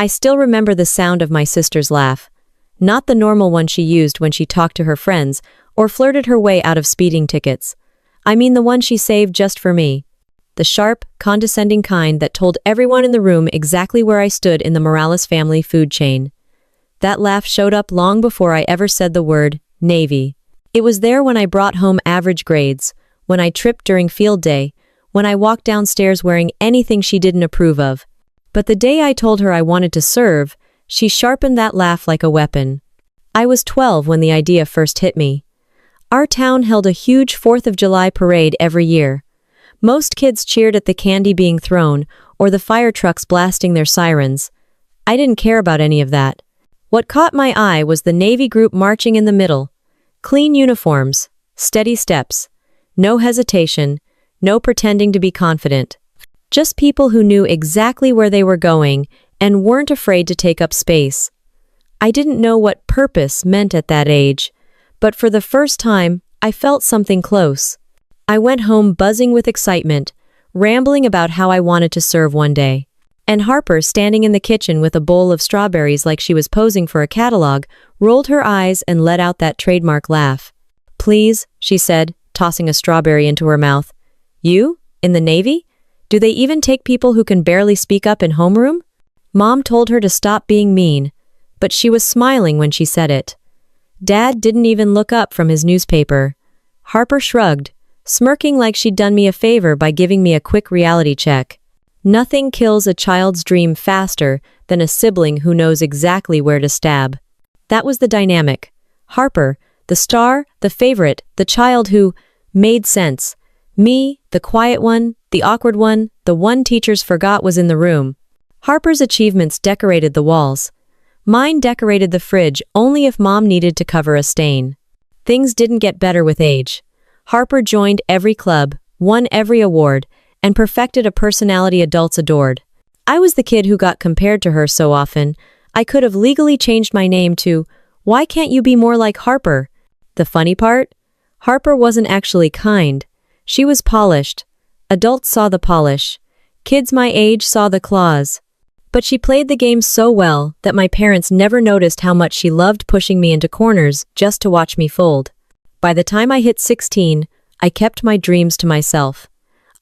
I still remember the sound of my sister's laugh. Not the normal one she used when she talked to her friends or flirted her way out of speeding tickets. I mean the one she saved just for me. The sharp, condescending kind that told everyone in the room exactly where I stood in the Morales family food chain. That laugh showed up long before I ever said the word Navy. It was there when I brought home average grades, when I tripped during field day, when I walked downstairs wearing anything she didn't approve of. But the day I told her I wanted to serve, she sharpened that laugh like a weapon. I was 12 when the idea first hit me. Our town held a huge 4th of July parade every year. Most kids cheered at the candy being thrown or the fire trucks blasting their sirens. I didn't care about any of that. What caught my eye was the Navy group marching in the middle. Clean uniforms, steady steps, no hesitation, no pretending to be confident. Just people who knew exactly where they were going and weren't afraid to take up space. I didn't know what purpose meant at that age, but for the first time, I felt something close. I went home buzzing with excitement, rambling about how I wanted to serve one day. And Harper, standing in the kitchen with a bowl of strawberries like she was posing for a catalog, rolled her eyes and let out that trademark laugh. "Please," she said, tossing a strawberry into her mouth. "You? In the Navy? Do they even take people who can barely speak up in homeroom?" Mom told her to stop being mean, but she was smiling when she said it. Dad didn't even look up from his newspaper. Harper shrugged, smirking like she'd done me a favor by giving me a quick reality check. Nothing kills a child's dream faster than a sibling who knows exactly where to stab. That was the dynamic. Harper, the star, the favorite, the child who made sense. Me, the quiet one, the awkward one, the one teachers forgot was in the room. Harper's achievements decorated the walls. Mine decorated the fridge only if Mom needed to cover a stain. Things didn't get better with age. Harper joined every club, won every award, and perfected a personality adults adored. I was the kid who got compared to her so often, I could have legally changed my name to, "Why can't you be more like Harper?" The funny part? Harper wasn't actually kind. She was polished. Adults saw the polish. Kids my age saw the claws. But she played the game so well that my parents never noticed how much she loved pushing me into corners just to watch me fold. By the time I hit 16, I kept my dreams to myself.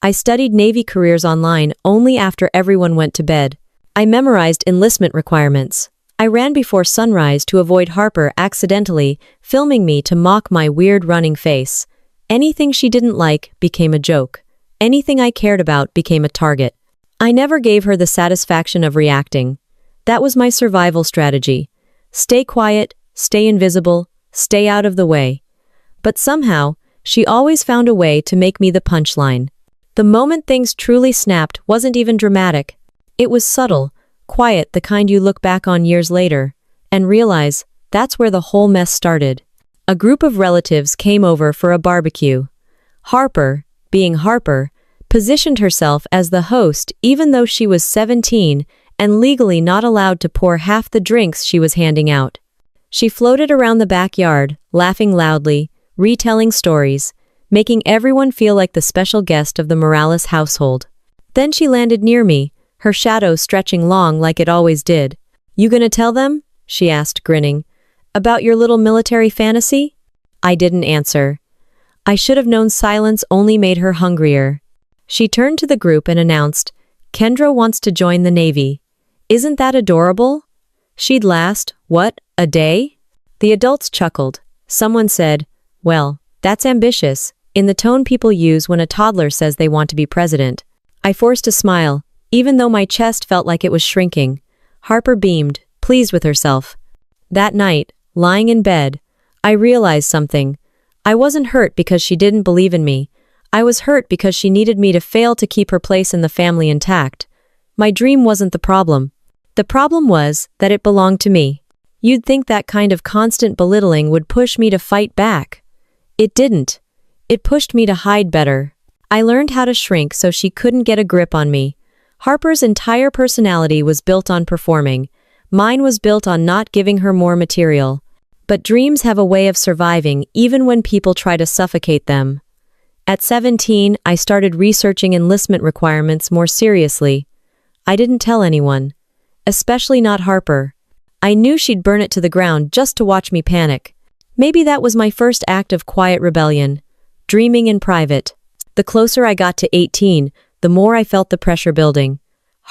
I studied Navy careers online only after everyone went to bed. I memorized enlistment requirements. I ran before sunrise to avoid Harper accidentally filming me to mock my weird running face. Anything she didn't like became a joke. Anything I cared about became a target. I never gave her the satisfaction of reacting. That was my survival strategy. Stay quiet, stay invisible, stay out of the way. But somehow, she always found a way to make me the punchline. The moment things truly snapped wasn't even dramatic. It was subtle, quiet, the kind you look back on years later and realize that's where the whole mess started. A group of relatives came over for a barbecue. Harper, being Harper, positioned herself as the host even though she was 17 and legally not allowed to pour half the drinks she was handing out. She floated around the backyard, laughing loudly, retelling stories, making everyone feel like the special guest of the Morales household. Then she landed near me, her shadow stretching long like it always did. "You gonna tell them?" she asked, grinning. "About your little military fantasy?" I didn't answer. I should have known silence only made her hungrier. She turned to the group and announced, "Kendra wants to join the Navy. Isn't that adorable?" She'd last, what, a day? The adults chuckled. Someone said, "Well, that's ambitious," in the tone people use when a toddler says they want to be president. I forced a smile, even though my chest felt like it was shrinking. Harper beamed, pleased with herself. That night, lying in bed, I realized something. I wasn't hurt because she didn't believe in me. I was hurt because she needed me to fail to keep her place in the family intact. My dream wasn't the problem. The problem was that it belonged to me. You'd think that kind of constant belittling would push me to fight back. It didn't. It pushed me to hide better. I learned how to shrink so she couldn't get a grip on me. Harper's entire personality was built on performing. Mine was built on not giving her more material. But dreams have a way of surviving even when people try to suffocate them. At 17, I started researching enlistment requirements more seriously. I didn't tell anyone. especially not Harper. I knew she'd burn it to the ground just to watch me panic. Maybe that was my first act of quiet rebellion, dreaming in private. The closer I got to 18, the more I felt the pressure building.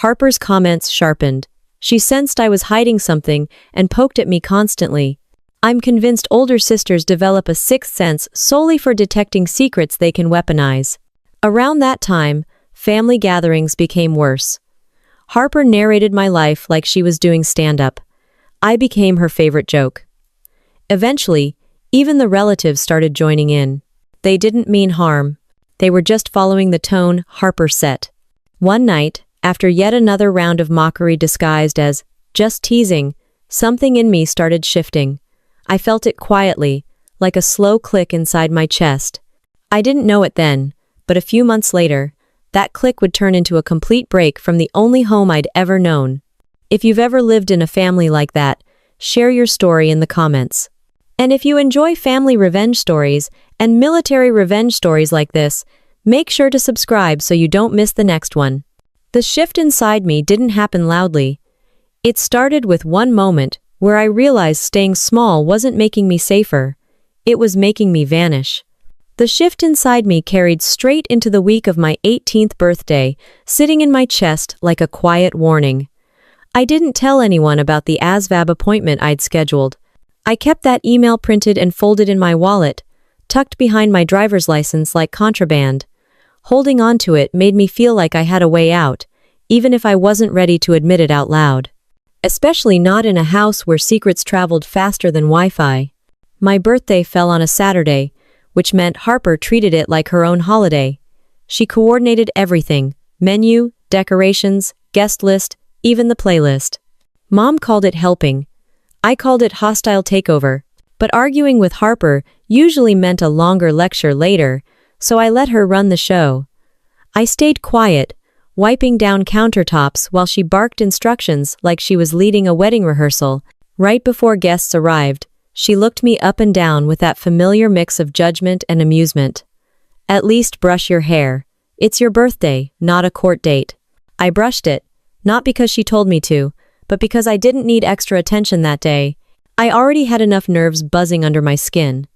Harper's comments sharpened. She sensed I was hiding something and poked at me constantly. I'm convinced older sisters develop a sixth sense solely for detecting secrets they can weaponize. Around that time, family gatherings became worse. Harper narrated my life like she was doing stand-up. I became her favorite joke. Eventually, even the relatives started joining in. They didn't mean harm. They were just following the tone Harper set. One night, after yet another round of mockery disguised as just teasing, something in me started shifting. I felt it quietly, like a slow click inside my chest. I didn't know it then, but a few months later, that click would turn into a complete break from the only home I'd ever known. If you've ever lived in a family like that, share your story in the comments. And if you enjoy family revenge stories and military revenge stories like this, make sure to subscribe so you don't miss the next one. The shift inside me didn't happen loudly. It started with one moment where I realized staying small wasn't making me safer. It was making me vanish. The shift inside me carried straight into the week of my 18th birthday, sitting in my chest like a quiet warning. I didn't tell anyone about the ASVAB appointment I'd scheduled. I kept that email printed and folded in my wallet, tucked behind my driver's license like contraband. Holding on to it made me feel like I had a way out, even if I wasn't ready to admit it out loud. Especially not in a house where secrets traveled faster than Wi-Fi. My birthday fell on a Saturday, which meant Harper treated it like her own holiday. She coordinated everything: menu, decorations, guest list, even the playlist. Mom called it helping. I called it hostile takeover, but arguing with Harper usually meant a longer lecture later, so I let her run the show. I stayed quiet, wiping down countertops while she barked instructions like she was leading a wedding rehearsal. Right before guests arrived, she looked me up and down with that familiar mix of judgment and amusement. "At least brush your hair. It's your birthday, not a court date." I brushed it, not because she told me to, but because I didn't need extra attention that day. I already had enough nerves buzzing under my skin.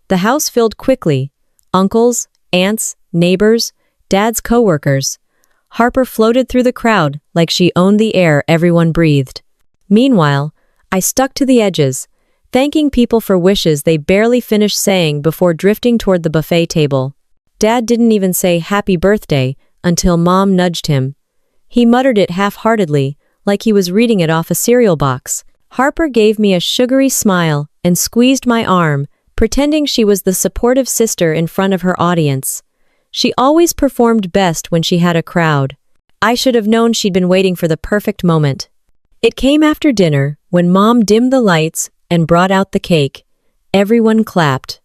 The house filled quickly. Uncles, aunts, neighbors, Dad's coworkers. Harper floated through the crowd like she owned the air everyone breathed. Meanwhile, I stuck to the edges, thanking people for wishes they barely finished saying before drifting toward the buffet table. Dad didn't even say happy birthday until Mom nudged him. He muttered it half-heartedly, like he was reading it off a cereal box. Harper gave me a sugary smile and squeezed my arm, pretending she was the supportive sister in front of her audience. She always performed best when she had a crowd. I should have known she'd been waiting for the perfect moment. It came after dinner, when Mom dimmed the lights and brought out the cake. Everyone clapped.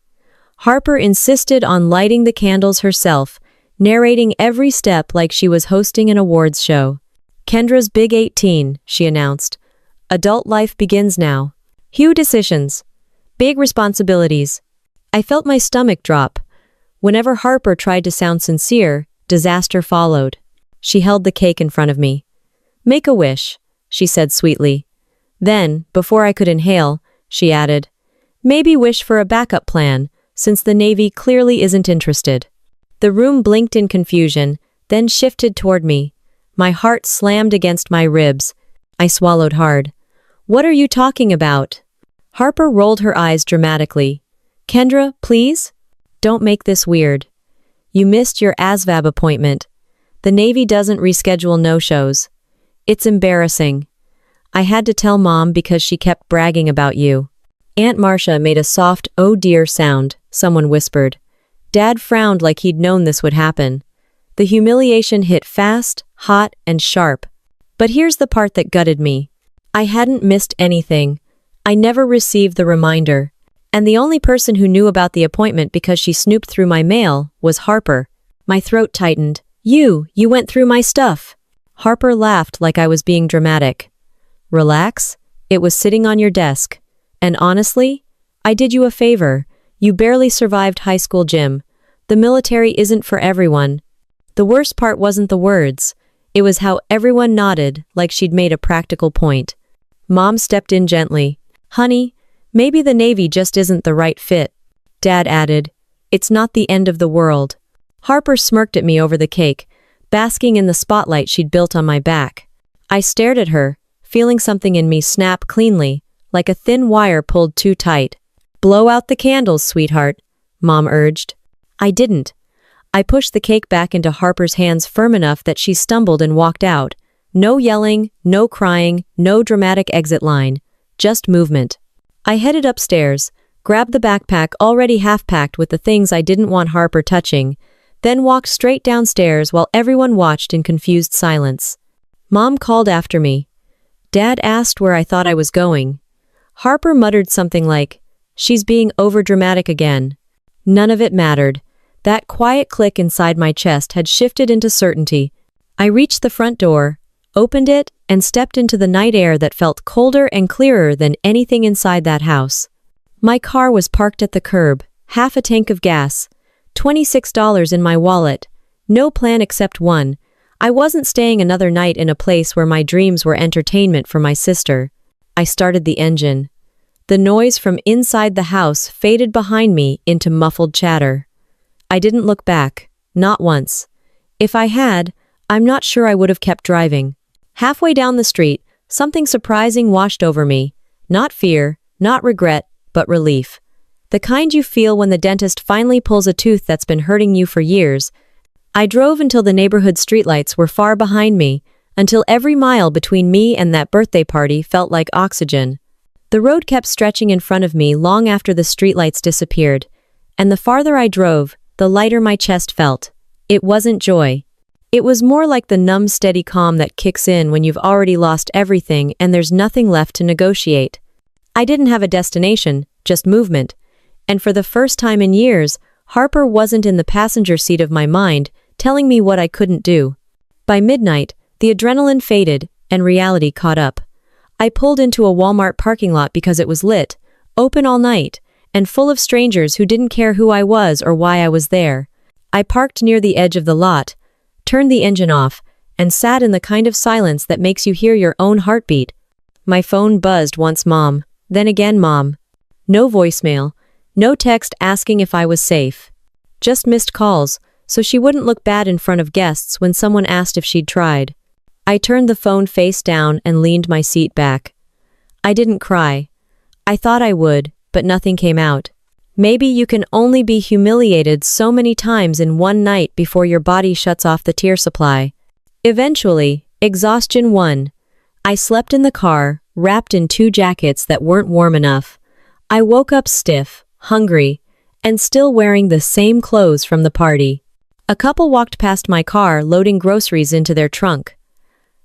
Harper insisted on lighting the candles herself, narrating every step like she was hosting an awards show. "Kendra's big 18, she announced. "Adult life begins now. Huge decisions. Big responsibilities." I felt my stomach drop. Whenever Harper tried to sound sincere, disaster followed. She held the cake in front of me. "Make a wish," she said sweetly. Then, before I could inhale, she added, "Maybe wish for a backup plan, since the Navy clearly isn't interested." The room blinked in confusion, then shifted toward me. My heart slammed against my ribs. I swallowed hard. "What are you talking about?" Harper rolled her eyes dramatically. "Kendra, please? Don't make this weird. You missed your ASVAB appointment. The Navy doesn't reschedule no-shows. It's embarrassing. I had to tell Mom because she kept bragging about you." Aunt Marcia made a soft, "oh dear" sound, someone whispered. Dad frowned like he'd known this would happen. The humiliation hit fast, hot, and sharp. But here's the part that gutted me. I hadn't missed anything. I never received the reminder. And the only person who knew about the appointment because she snooped through my mail was Harper. My throat tightened. You went through my stuff." Harper laughed like I was being dramatic. "Relax. It was sitting on your desk. And honestly, I did you a favor. You barely survived high school gym. The military isn't for everyone." The worst part wasn't the words. It was how everyone nodded, like she'd made a practical point. Mom stepped in gently. Honey, maybe the Navy just isn't the right fit. Dad added, it's not the end of the world. Harper smirked at me over the cake, basking in the spotlight she'd built on my back. I stared at her, feeling something in me snap cleanly, like a thin wire pulled too tight. Blow out the candles, sweetheart, Mom urged. I didn't. I pushed the cake back into Harper's hands firm enough that she stumbled and walked out. No yelling, no crying, no dramatic exit line. Just movement. I headed upstairs, grabbed the backpack already half-packed with the things I didn't want Harper touching, then walked straight downstairs while everyone watched in confused silence. Mom called after me. Dad asked where I thought I was going. Harper muttered something like, she's being overdramatic again. None of it mattered. That quiet click inside my chest had shifted into certainty. I reached the front door, opened it, and stepped into the night air that felt colder and clearer than anything inside that house. My car was parked at the curb, half a tank of gas, $26 in my wallet, no plan except one. I wasn't staying another night in a place where my dreams were entertainment for my sister. I started the engine. The noise from inside the house faded behind me into muffled chatter. I didn't look back, not once. If I had, I'm not sure I would have kept driving. Halfway down the street, something surprising washed over me. Not fear, not regret, but relief. The kind you feel when the dentist finally pulls a tooth that's been hurting you for years. I drove until the neighborhood streetlights were far behind me, until every mile between me and that birthday party felt like oxygen. The road kept stretching in front of me long after the streetlights disappeared, and the farther I drove, the lighter my chest felt. It wasn't joy. It was more like the numb, steady calm that kicks in when you've already lost everything and there's nothing left to negotiate. I didn't have a destination, just movement. And for the first time in years, Harper wasn't in the passenger seat of my mind, telling me what I couldn't do. By midnight, the adrenaline faded and reality caught up. I pulled into a Walmart parking lot because it was lit, open all night, and full of strangers who didn't care who I was or why I was there. I parked near the edge of the lot, turned the engine off, and sat in the kind of silence that makes you hear your own heartbeat. My phone buzzed once, Mom, then again, Mom. No voicemail, no text asking if I was safe. Just missed calls, so she wouldn't look bad in front of guests when someone asked if she'd tried. I turned the phone face down and leaned my seat back. I didn't cry. I thought I would, but nothing came out. Maybe you can only be humiliated so many times in one night before your body shuts off the tear supply. Eventually, exhaustion won. I slept in the car, wrapped in 2 jackets that weren't warm enough. I woke up stiff, hungry, and still wearing the same clothes from the party. A couple walked past my car loading groceries into their trunk.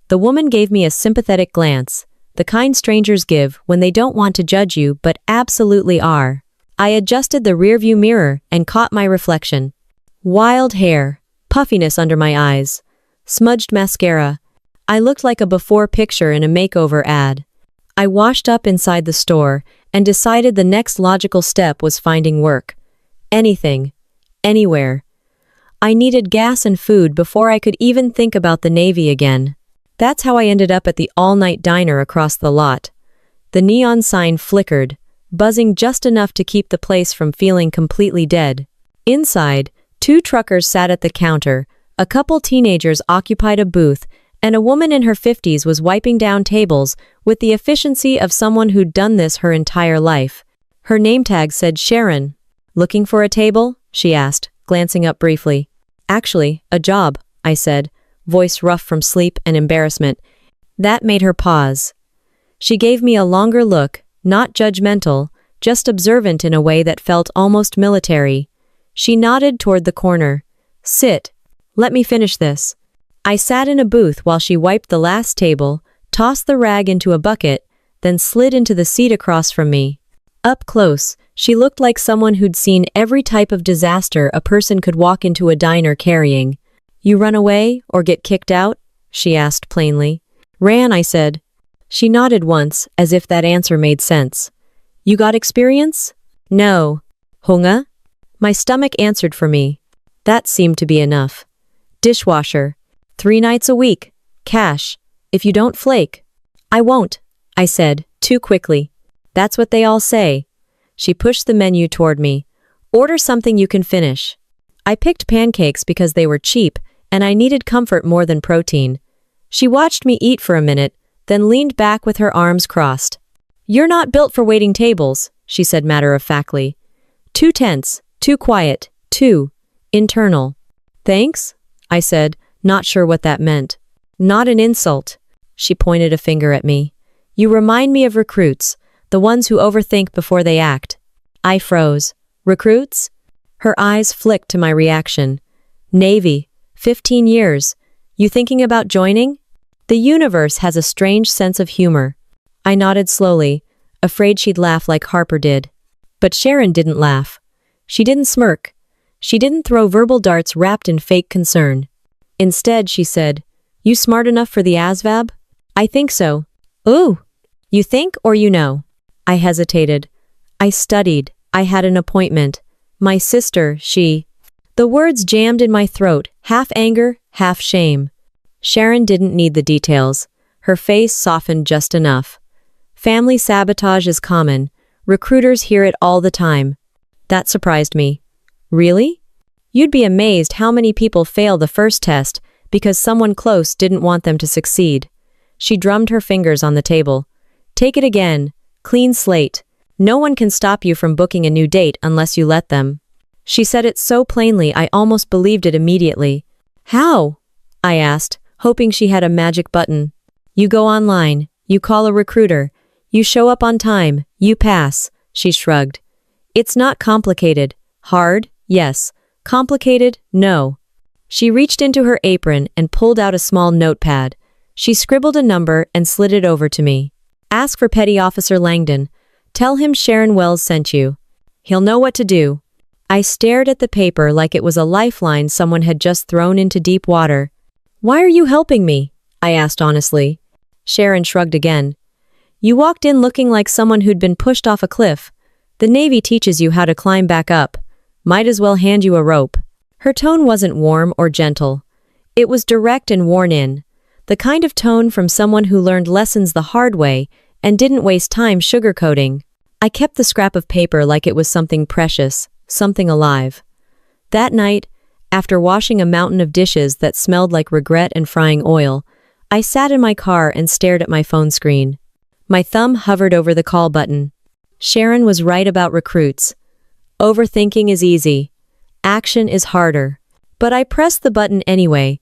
The woman gave me a sympathetic glance, the kind strangers give when they don't want to judge you but absolutely are. I adjusted the rearview mirror and caught my reflection. Wild hair, puffiness under my eyes, smudged mascara. I looked like a before picture in a makeover ad. I washed up inside the store and decided the next logical step was finding work. Anything. Anywhere. I needed gas and food before I could even think about the Navy again. That's how I ended up at the all-night diner across the lot. The neon sign flickered, buzzing just enough to keep the place from feeling completely dead. Inside, 2 truckers sat at the counter, a couple teenagers occupied a booth, and a woman in her 50s was wiping down tables with the efficiency of someone who'd done this her entire life. Her name tag said Sharon. Looking for a table? She asked, glancing up briefly. Actually, a job, I said, voice rough from sleep and embarrassment. That made her pause. She gave me a longer look, not judgmental, just observant in a way that felt almost military. She nodded toward the corner. Sit. Let me finish this. I sat in a booth while she wiped the last table, tossed the rag into a bucket, then slid into the seat across from me. Up close, she looked like someone who'd seen every type of disaster a person could walk into a diner carrying. You run away or get kicked out? She asked plainly. Ran, I said. She nodded once, as if that answer made sense. You got experience? No. Hunger? My stomach answered for me. That seemed to be enough. Dishwasher. 3 nights a week, Cash. If you don't flake. I won't, I said, too quickly. That's what they all say. She pushed the menu toward me. Order something you can finish. I picked pancakes because they were cheap, and I needed comfort more than protein. She watched me eat for a minute, then leaned back with her arms crossed. You're not built for waiting tables, she said matter-of-factly. Too tense, too quiet, too internal. Thanks, I said, not sure what that meant. Not an insult. She pointed a finger at me. You remind me of recruits, the ones who overthink before they act. I froze. Recruits? Her eyes flicked to my reaction. Navy, 15 years. You thinking about joining? The universe has a strange sense of humor. I nodded slowly, afraid she'd laugh like Harper did. But Sharon didn't laugh. She didn't smirk. She didn't throw verbal darts wrapped in fake concern. Instead, she said, You smart enough for the ASVAB? I think so. Ooh. You think or you know? I hesitated. I studied. I had an appointment. My sister, she... The words jammed in my throat, half anger, half shame. Sharon didn't need the details. Her face softened just enough. Family sabotage is common. Recruiters hear it all the time. That surprised me. Really? You'd be amazed how many people fail the first test because someone close didn't want them to succeed. She drummed her fingers on the table. Take it again. Clean slate. No one can stop you from booking a new date unless you let them. She said it so plainly I almost believed it immediately. How? I asked, hoping she had a magic button. You go online. You call a recruiter. You show up on time. You pass. She shrugged. It's not complicated. Hard? Yes. Complicated? No. She reached into her apron and pulled out a small notepad. She scribbled a number and slid it over to me. Ask for Petty Officer Langdon. Tell him Sharon Wells sent you. He'll know what to do. I stared at the paper like it was a lifeline someone had just thrown into deep water. Why are you helping me? I asked honestly. Sharon shrugged again. You walked in looking like someone who'd been pushed off a cliff. The Navy teaches you how to climb back up. Might as well hand you a rope. Her tone wasn't warm or gentle. It was direct and worn in. The kind of tone from someone who learned lessons the hard way and didn't waste time sugarcoating. I kept the scrap of paper like it was something precious, something alive. That night, after washing a mountain of dishes that smelled like regret and frying oil, I sat in my car and stared at my phone screen. My thumb hovered over the call button. Sharon was right about recruits. Overthinking is easy. Action is harder. But I pressed the button anyway,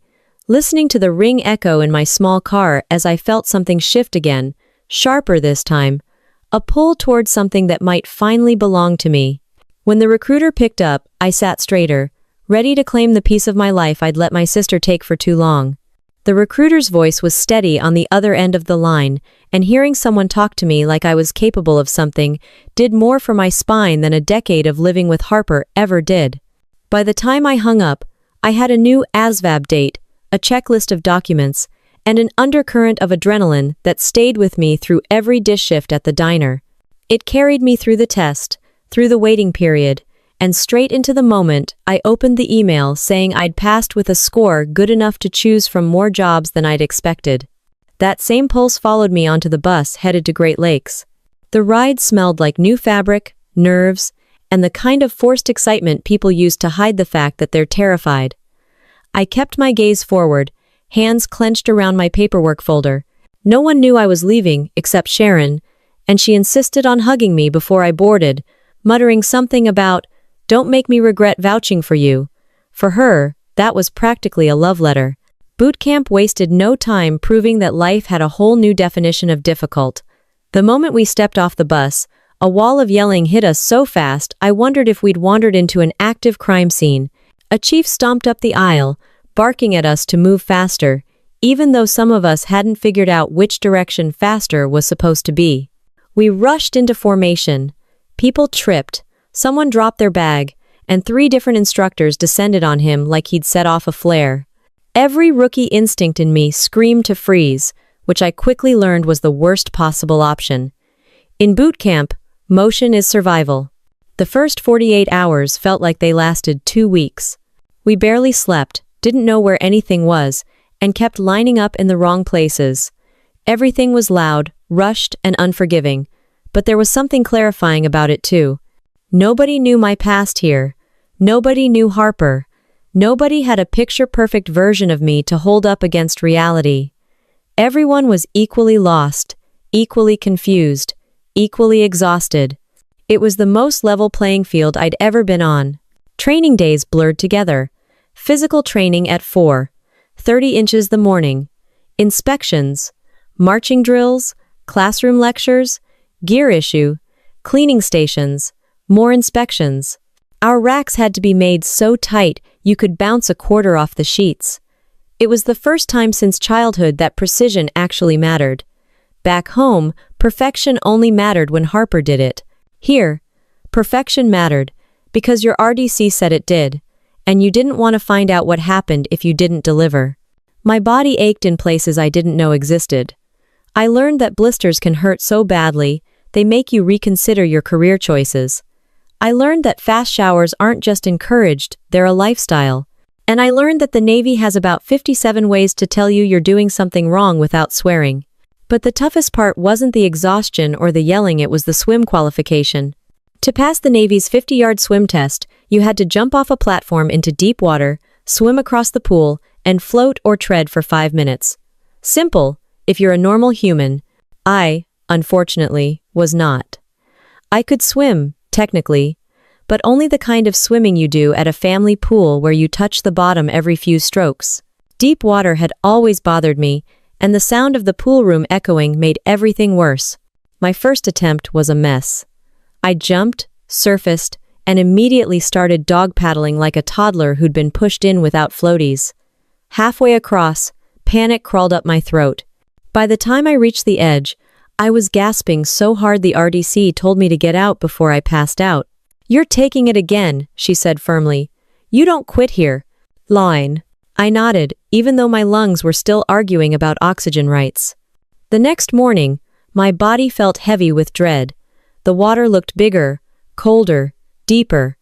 listening to the ring echo in my small car as I felt something shift again, sharper this time, a pull towards something that might finally belong to me. When the recruiter picked up, I sat straighter, ready to claim the piece of my life I'd let my sister take for too long. The recruiter's voice was steady on the other end of the line, and hearing someone talk to me like I was capable of something did more for my spine than a decade of living with Harper ever did. By the time I hung up, I had a new ASVAB date, a checklist of documents, and an undercurrent of adrenaline that stayed with me through every dish shift at the diner. It carried me through the test, through the waiting period, and straight into the moment I opened the email saying I'd passed with a score good enough to choose from more jobs than I'd expected. That same pulse followed me onto the bus headed to Great Lakes. The ride smelled like new fabric, nerves, and the kind of forced excitement people use to hide the fact that they're terrified. I kept my gaze forward, hands clenched around my paperwork folder. No one knew I was leaving except Sharon, and she insisted on hugging me before I boarded, muttering something about, "Don't make me regret vouching for you." For her, that was practically a love letter. Boot camp wasted no time proving that life had a whole new definition of difficult. The moment we stepped off the bus, a wall of yelling hit us so fast I wondered if we'd wandered into an active crime scene. A chief stomped up the aisle, barking at us to move faster, even though some of us hadn't figured out which direction faster was supposed to be. We rushed into formation. People tripped, someone dropped their bag, and 3 different instructors descended on him like he'd set off a flare. Every rookie instinct in me screamed to freeze, which I quickly learned was the worst possible option. In boot camp, motion is survival. The first 48 hours felt like they lasted 2 weeks. We barely slept, didn't know where anything was, and kept lining up in the wrong places. Everything was loud, rushed, and unforgiving, but there was something clarifying about it too. Nobody knew my past here. Nobody knew Harper. Nobody had a picture-perfect version of me to hold up against reality. Everyone was equally lost, equally confused, equally exhausted. It was the most level playing field I'd ever been on. Training days blurred together. Physical training at 4:30 inches the morning. Inspections, marching drills, classroom lectures, gear issue, cleaning stations, more inspections. Our racks had to be made so tight you could bounce a quarter off the sheets. It was the first time since childhood that precision actually mattered. Back home, perfection only mattered when Harper did it. Here, perfection mattered because your RDC said it did, and you didn't want to find out what happened if you didn't deliver. My body ached in places I didn't know existed. I learned that blisters can hurt so badly, they make you reconsider your career choices. I learned that fast showers aren't just encouraged, they're a lifestyle. And I learned that the Navy has about 57 ways to tell you you're doing something wrong without swearing. But the toughest part wasn't the exhaustion or the yelling, it was the swim qualification. To pass the Navy's 50-yard swim test, you had to jump off a platform into deep water, swim across the pool, and float or tread for 5 minutes. Simple, if you're a normal human. I, unfortunately, was not. I could swim, technically, but only the kind of swimming you do at a family pool where you touch the bottom every few strokes. Deep water had always bothered me, and the sound of the pool room echoing made everything worse. My first attempt was a mess. I jumped, surfaced, and immediately started dog paddling like a toddler who'd been pushed in without floaties. Halfway across, panic crawled up my throat. By the time I reached the edge, I was gasping so hard the RDC told me to get out before I passed out. "You're taking it again," she said firmly. "You don't quit here." Line. I nodded, even though my lungs were still arguing about oxygen rights. The next morning, my body felt heavy with dread. The water looked bigger, colder, deeper.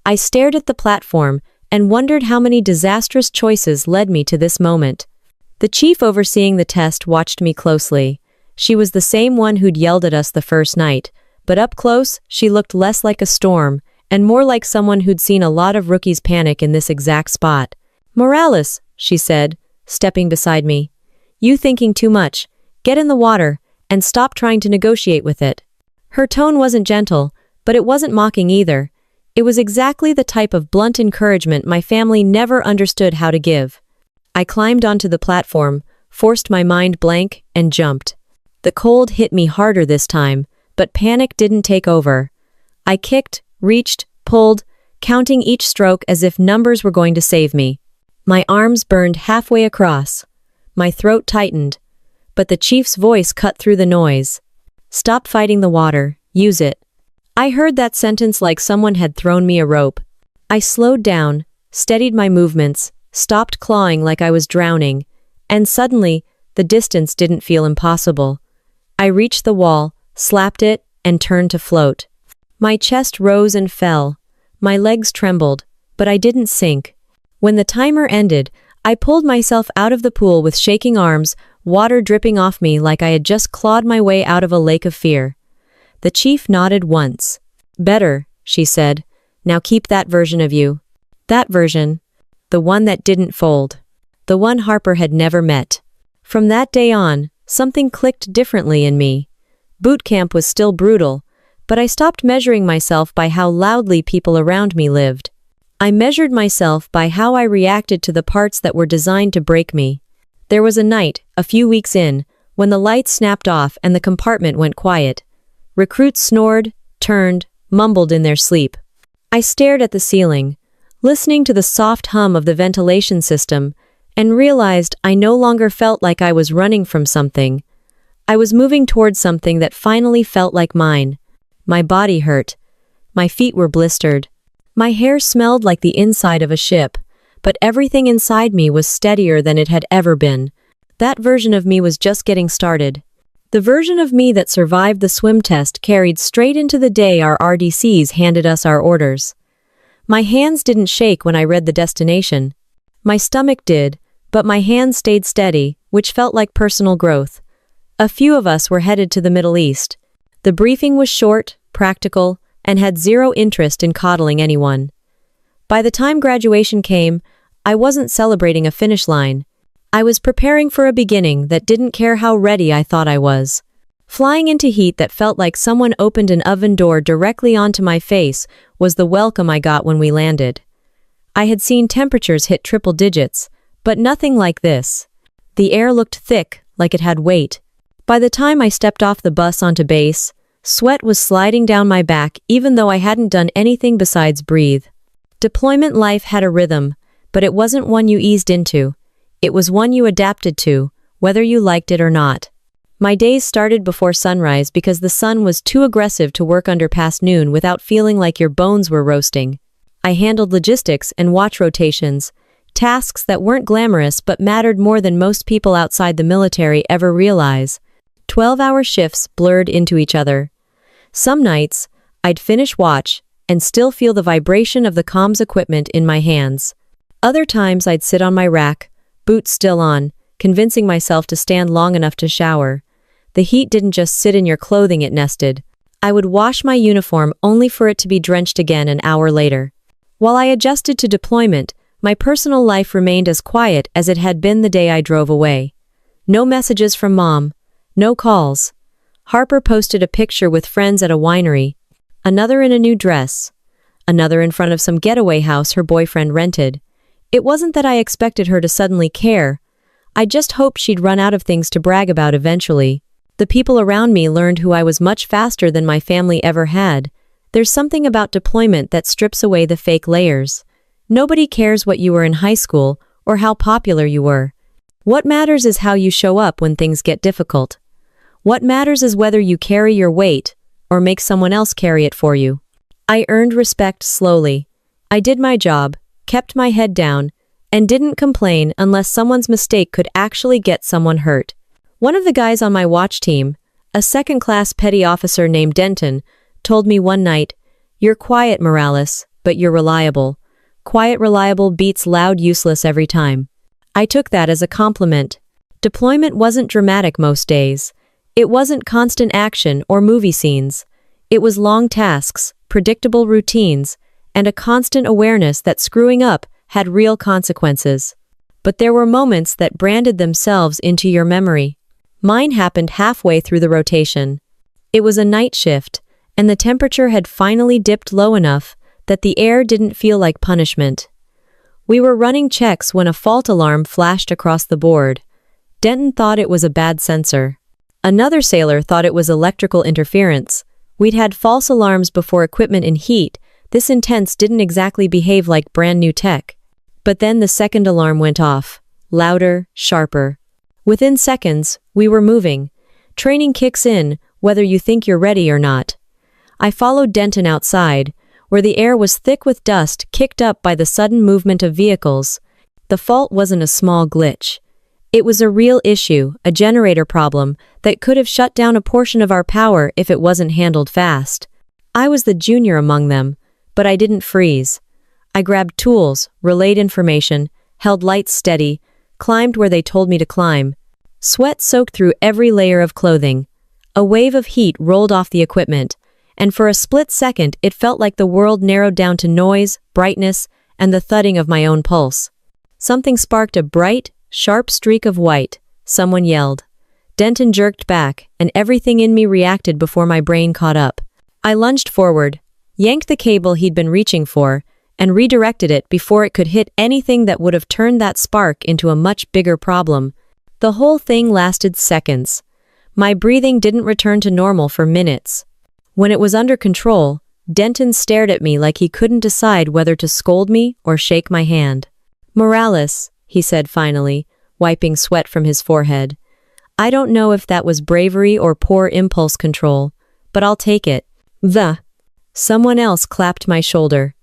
I stared at the platform and wondered how many disastrous choices led me to this moment. The chief overseeing the test watched me closely. She was the same one who'd yelled at us the first night, but up close, she looked less like a storm and more like someone who'd seen a lot of rookies panic in this exact spot. "Morales," she said, stepping beside me. "You thinking too much. Get in the water and stop trying to negotiate with it." Her tone wasn't gentle, but it wasn't mocking either. It was exactly the type of blunt encouragement my family never understood how to give. I climbed onto the platform, forced my mind blank, and jumped. The cold hit me harder this time, but panic didn't take over. I kicked, reached, pulled, counting each stroke as if numbers were going to save me. My arms burned halfway across. My throat tightened, but the chief's voice cut through the noise. "Stop fighting the water, use it." I heard that sentence like someone had thrown me a rope. I slowed down, steadied my movements, stopped clawing like I was drowning, and suddenly, the distance didn't feel impossible. I reached the wall, slapped it, and turned to float. My chest rose and fell. My legs trembled, but I didn't sink. When the timer ended, I pulled myself out of the pool with shaking arms, water dripping off me like I had just clawed my way out of a lake of fear. The chief nodded once. "Better," she said. "Now keep that version of you." That version. The one that didn't fold. The one Harper had never met. From that day on, something clicked differently in me. Boot camp was still brutal, but I stopped measuring myself by how loudly people around me lived. I measured myself by how I reacted to the parts that were designed to break me. There was a night, a few weeks in, when the lights snapped off and the compartment went quiet. Recruits snored, turned, mumbled in their sleep. I stared at the ceiling, listening to the soft hum of the ventilation system, and realized I no longer felt like I was running from something. I was moving towards something that finally felt like mine. My body hurt. My feet were blistered. My hair smelled like the inside of a ship, but everything inside me was steadier than it had ever been. That version of me was just getting started. The version of me that survived the swim test carried straight into the day our RDCs handed us our orders. My hands didn't shake when I read the destination. My stomach did, But my hands stayed steady, which felt like personal growth. A few of us were headed to the Middle East. The briefing was short, practical, and had zero interest in coddling anyone. By the time graduation came, I wasn't celebrating a finish line. I was preparing for a beginning that didn't care how ready I thought I was. Flying into heat that felt like someone opened an oven door directly onto my face was the welcome I got when we landed. I had seen temperatures hit triple digits, but nothing like this. The air looked thick, like it had weight. By the time I stepped off the bus onto base, sweat was sliding down my back even though I hadn't done anything besides breathe. Deployment life had a rhythm, but it wasn't one you eased into. It was one you adapted to, whether you liked it or not. My days started before sunrise because the sun was too aggressive to work under past noon without feeling like your bones were roasting. I handled logistics and watch rotations, tasks that weren't glamorous but mattered more than most people outside the military ever realize. 12-hour shifts blurred into each other. Some nights, I'd finish watch and still feel the vibration of the comms equipment in my hands. Other times I'd sit on my rack, boots still on, convincing myself to stand long enough to shower. The heat didn't just sit in your clothing, it nested. I would wash my uniform only for it to be drenched again an hour later. While I adjusted to deployment, my personal life remained as quiet as it had been the day I drove away. No messages from Mom. No calls. Harper posted a picture with friends at a winery. Another in a new dress. Another in front of some getaway house her boyfriend rented. It wasn't that I expected her to suddenly care. I just hoped she'd run out of things to brag about eventually. The people around me learned who I was much faster than my family ever had. There's something about deployment that strips away the fake layers. Nobody cares what you were in high school or how popular you were. What matters is how you show up when things get difficult. What matters is whether you carry your weight or make someone else carry it for you. I earned respect slowly. I did my job, kept my head down, and didn't complain unless someone's mistake could actually get someone hurt. One of the guys on my watch team, a second-class petty officer named Denton, told me one night, "You're quiet, Morales, but you're reliable. Quiet, reliable beats loud, useless every time." I took that as a compliment. Deployment wasn't dramatic most days. It wasn't constant action or movie scenes. It was long tasks, predictable routines, and a constant awareness that screwing up had real consequences. But there were moments that branded themselves into your memory. Mine happened halfway through the rotation. It was a night shift, and the temperature had finally dipped low enough that the air didn't feel like punishment. We were running checks when a fault alarm flashed across the board. Denton thought it was a bad sensor. Another sailor thought it was electrical interference. We'd had false alarms before equipment in heat. This intense didn't exactly behave like brand new tech. But then the second alarm went off. Louder, sharper. Within seconds, we were moving. Training kicks in, whether you think you're ready or not. I followed Denton outside, where the air was thick with dust kicked up by the sudden movement of vehicles. The fault wasn't a small glitch. It was a real issue, a generator problem, that could have shut down a portion of our power if it wasn't handled fast. I was the junior among them, but I didn't freeze. I grabbed tools, relayed information, held lights steady, climbed where they told me to climb. Sweat soaked through every layer of clothing. A wave of heat rolled off the equipment, and for a split second it felt like the world narrowed down to noise, brightness, and the thudding of my own pulse. Something sparked a bright, sharp streak of white. Someone yelled. Denton jerked back, and everything in me reacted before my brain caught up. I lunged forward, yanked the cable he'd been reaching for, and redirected it before it could hit anything that would have turned that spark into a much bigger problem. The whole thing lasted seconds. My breathing didn't return to normal for minutes. When it was under control, Denton stared at me like he couldn't decide whether to scold me or shake my hand. "Morales," he said finally, wiping sweat from his forehead. I don't know if that was bravery or poor impulse control, but I'll take it. Someone else clapped my shoulder.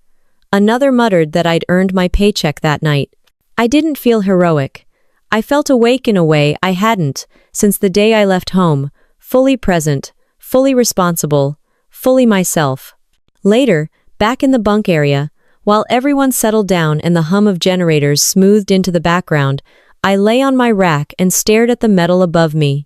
Another muttered that I'd earned my paycheck that night. I didn't feel heroic. I felt awake in a way I hadn't since the day I left home, fully present, fully responsible, fully myself. Later, back in the bunk area, while everyone settled down and the hum of generators smoothed into the background, I lay on my rack and stared at the metal above me.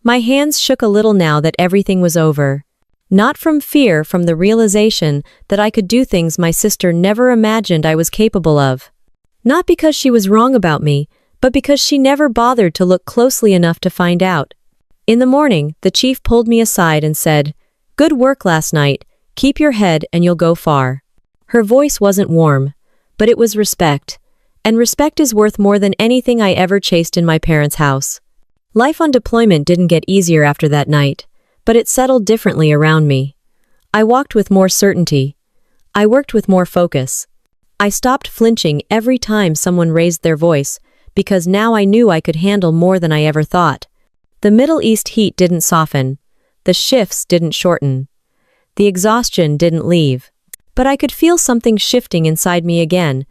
My hands shook a little now that everything was over. Not from fear, from the realization that I could do things my sister never imagined I was capable of. Not because she was wrong about me, but because she never bothered to look closely enough to find out. In the morning, the chief pulled me aside and said, "Good work last night. Keep your head and you'll go far." Her voice wasn't warm, but it was respect. And respect is worth more than anything I ever chased in my parents' house. Life on deployment didn't get easier after that night, but it settled differently around me. I walked with more certainty. I worked with more focus. I stopped flinching every time someone raised their voice, because now I knew I could handle more than I ever thought. The Middle East heat didn't soften. The shifts didn't shorten. The exhaustion didn't leave. But I could feel something shifting inside me again,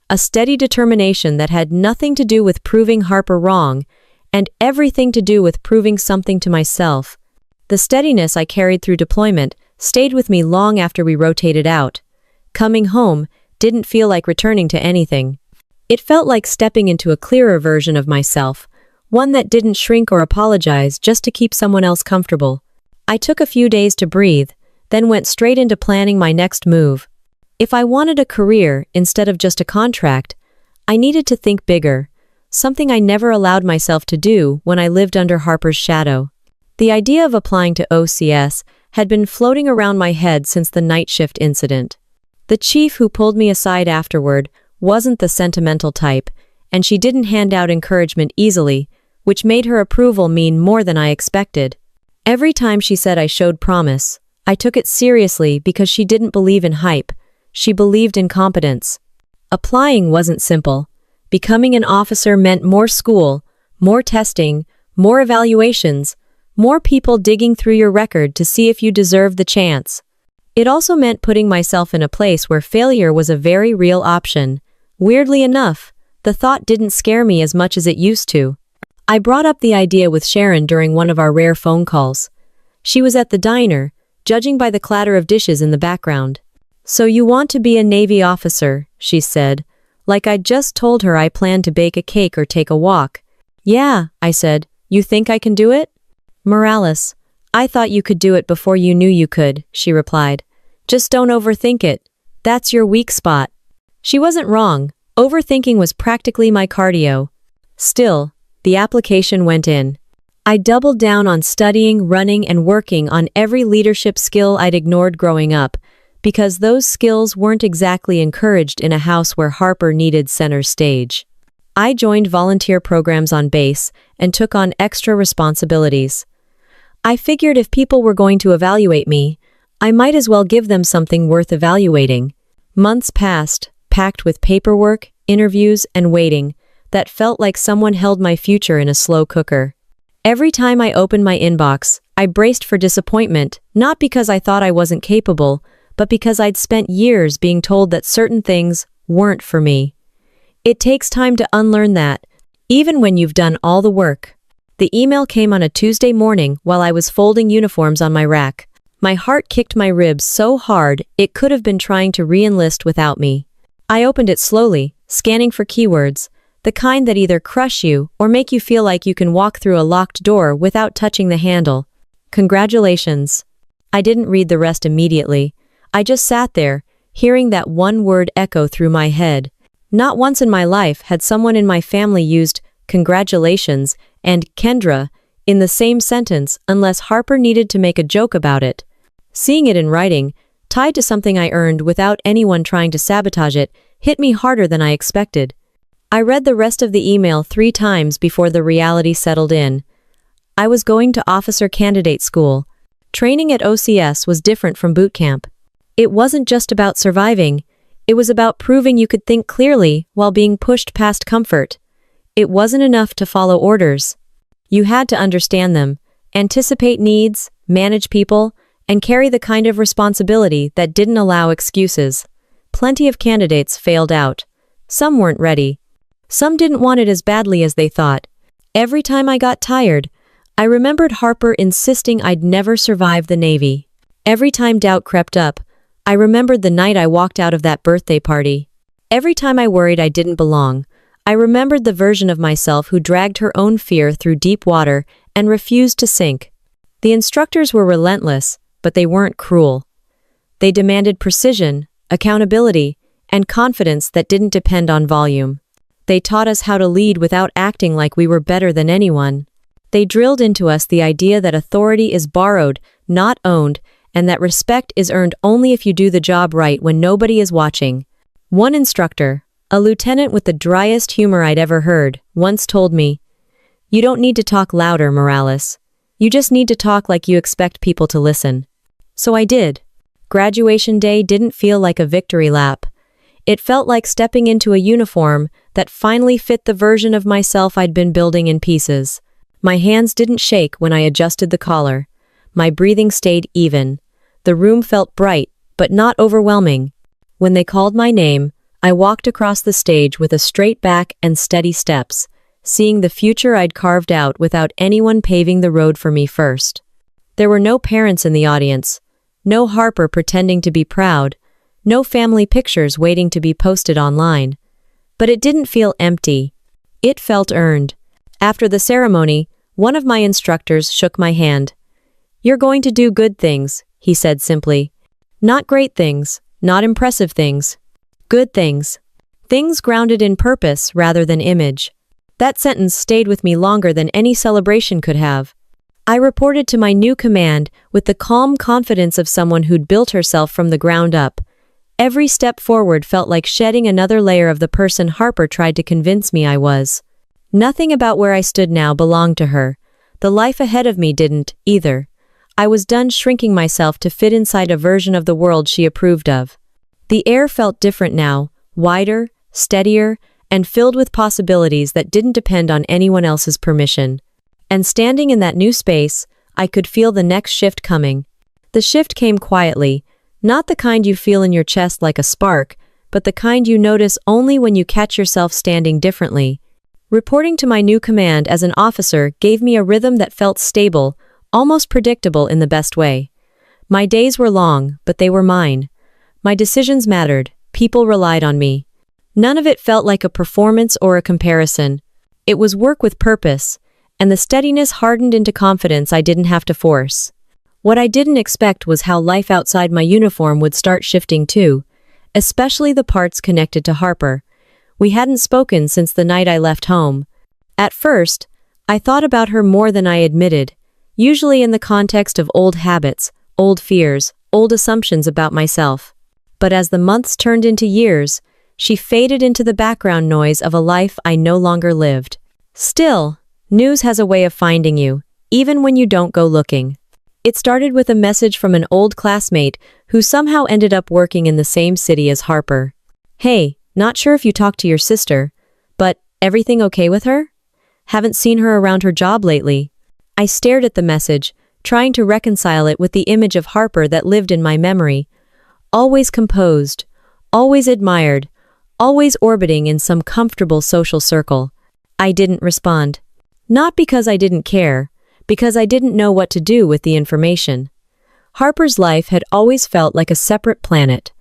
a steady determination that had nothing to do with proving Harper wrong, and everything to do with proving something to myself. The steadiness I carried through deployment stayed with me long after we rotated out. Coming home didn't feel like returning to anything. It felt like stepping into a clearer version of myself, one that didn't shrink or apologize just to keep someone else comfortable. I took a few days to breathe, then went straight into planning my next move. If I wanted a career instead of just a contract, I needed to think bigger, something I never allowed myself to do when I lived under Harper's shadow. The idea of applying to OCS had been floating around my head since the night shift incident. The chief who pulled me aside afterward wasn't the sentimental type, and she didn't hand out encouragement easily, which made her approval mean more than I expected. Every time she said I showed promise, I took it seriously because she didn't believe in hype. She believed in competence. Applying wasn't simple. Becoming an officer meant more school, more testing, more evaluations, more people digging through your record to see if you deserved the chance. It also meant putting myself in a place where failure was a very real option. Weirdly enough, the thought didn't scare me as much as it used to. I brought up the idea with Sharon during one of our rare phone calls. She was at the diner, judging by the clatter of dishes in the background. "So you want to be a Navy officer," she said, like I'd just told her I planned to bake a cake or take a walk. "Yeah," I said. "You think I can do it?" "Morales, I thought you could do it before you knew you could," she replied. "Just don't overthink it. That's your weak spot." She wasn't wrong. Overthinking was practically my cardio. Still, the application went in. I doubled down on studying, running, and working on every leadership skill I'd ignored growing up, because those skills weren't exactly encouraged in a house where Harper needed center stage. I joined volunteer programs on base and took on extra responsibilities. I figured if people were going to evaluate me, I might as well give them something worth evaluating. Months passed, packed with paperwork, interviews, and waiting, that felt like someone held my future in a slow cooker. Every time I opened my inbox, I braced for disappointment, not because I thought I wasn't capable, but because I'd spent years being told that certain things weren't for me. It takes time to unlearn that, even when you've done all the work. The email came on a Tuesday morning while I was folding uniforms on my rack. My heart kicked my ribs so hard it could have been trying to re-enlist without me. I opened it slowly, scanning for keywords, the kind that either crush you or make you feel like you can walk through a locked door without touching the handle. "Congratulations." I didn't read the rest immediately. I just sat there, hearing that one word echo through my head. Not once in my life had someone in my family used "congratulations" and "Kendra" in the same sentence unless Harper needed to make a joke about it. Seeing it in writing, tied to something I earned without anyone trying to sabotage it, hit me harder than I expected. I read the rest of the email 3 times before the reality settled in. I was going to officer candidate school. Training at OCS was different from boot camp. It wasn't just about surviving. It was about proving you could think clearly while being pushed past comfort. It wasn't enough to follow orders. You had to understand them, anticipate needs, manage people, and carry the kind of responsibility that didn't allow excuses. Plenty of candidates failed out. Some weren't ready. Some didn't want it as badly as they thought. Every time I got tired, I remembered Harper insisting I'd never survive the Navy. Every time doubt crept up, I remembered the night I walked out of that birthday party. Every time I worried I didn't belong, I I remembered the version of myself who dragged her own fear through deep water and refused to sink. The instructors were relentless, but they weren't cruel. They demanded precision, accountability, and confidence that didn't depend on volume. They taught us how to lead without acting like we were better than anyone. They drilled into us the idea that authority is borrowed, not owned, and that respect is earned only if you do the job right when nobody is watching. One instructor, a lieutenant with the driest humor I'd ever heard, once told me, "You don't need to talk louder, Morales. You just need to talk like you expect people to listen." So I did. Graduation day didn't feel like a victory lap. It felt like stepping into a uniform that finally fit the version of myself I'd been building in pieces. My hands didn't shake when I adjusted the collar. My breathing stayed even. The room felt bright, but not overwhelming. When they called my name, I walked across the stage with a straight back and steady steps, seeing the future I'd carved out without anyone paving the road for me first. There were no parents in the audience, no Harper pretending to be proud, no family pictures waiting to be posted online. But it didn't feel empty. It felt earned. After the ceremony, one of my instructors shook my hand. "You're going to do good things," he said simply. "Not great things, not impressive things. Good things. Things grounded in purpose rather than image." That sentence stayed with me longer than any celebration could have. I reported to my new command with the calm confidence of someone who'd built herself from the ground up. Every step forward felt like shedding another layer of the person Harper tried to convince me I was. Nothing about where I stood now belonged to her. The life ahead of me didn't, either. I was done shrinking myself to fit inside a version of the world she approved of. The air felt different now, wider, steadier, and filled with possibilities that didn't depend on anyone else's permission. And standing in that new space, I could feel the next shift coming. The shift came quietly, not the kind you feel in your chest like a spark, but the kind you notice only when you catch yourself standing differently. Reporting to my new command as an officer gave me a rhythm that felt stable, almost predictable in the best way. My days were long, but they were mine. My decisions mattered. People relied on me. None of it felt like a performance or a comparison. It was work with purpose, and the steadiness hardened into confidence I didn't have to force. What I didn't expect was how life outside my uniform would start shifting too, especially the parts connected to Harper. We hadn't spoken since the night I left home. At first, I thought about her more than I admitted, usually in the context of old habits, old fears, old assumptions about myself. But as the months turned into years, she faded into the background noise of a life I no longer lived. Still, news has a way of finding you, even when you don't go looking. It started with a message from an old classmate who somehow ended up working in the same city as Harper. "Hey, not sure if you talked to your sister, but everything okay with her? Haven't seen her around her job lately." I stared at the message, trying to reconcile it with the image of Harper that lived in my memory. Always composed, always admired, always orbiting in some comfortable social circle. I didn't respond. Not because I didn't care, because I didn't know what to do with the information. Harper's life had always felt like a separate planet,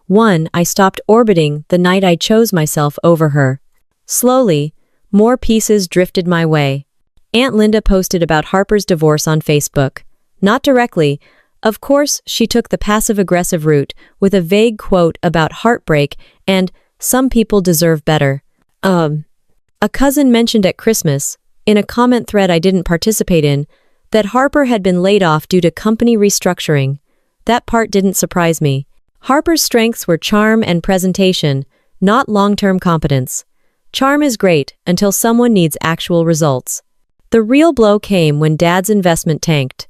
one I stopped orbiting the night I chose myself over her. Slowly, more pieces drifted my way. Aunt Linda posted about Harper's divorce on Facebook. Not directly. Of course, she took the passive-aggressive route with a vague quote about heartbreak and "some people deserve better." A cousin mentioned at Christmas, in a comment thread I didn't participate in, that Harper had been laid off due to company restructuring. That part didn't surprise me. Harper's strengths were charm and presentation, not long-term competence. Charm is great until someone needs actual results. The real blow came when Dad's investment tanked.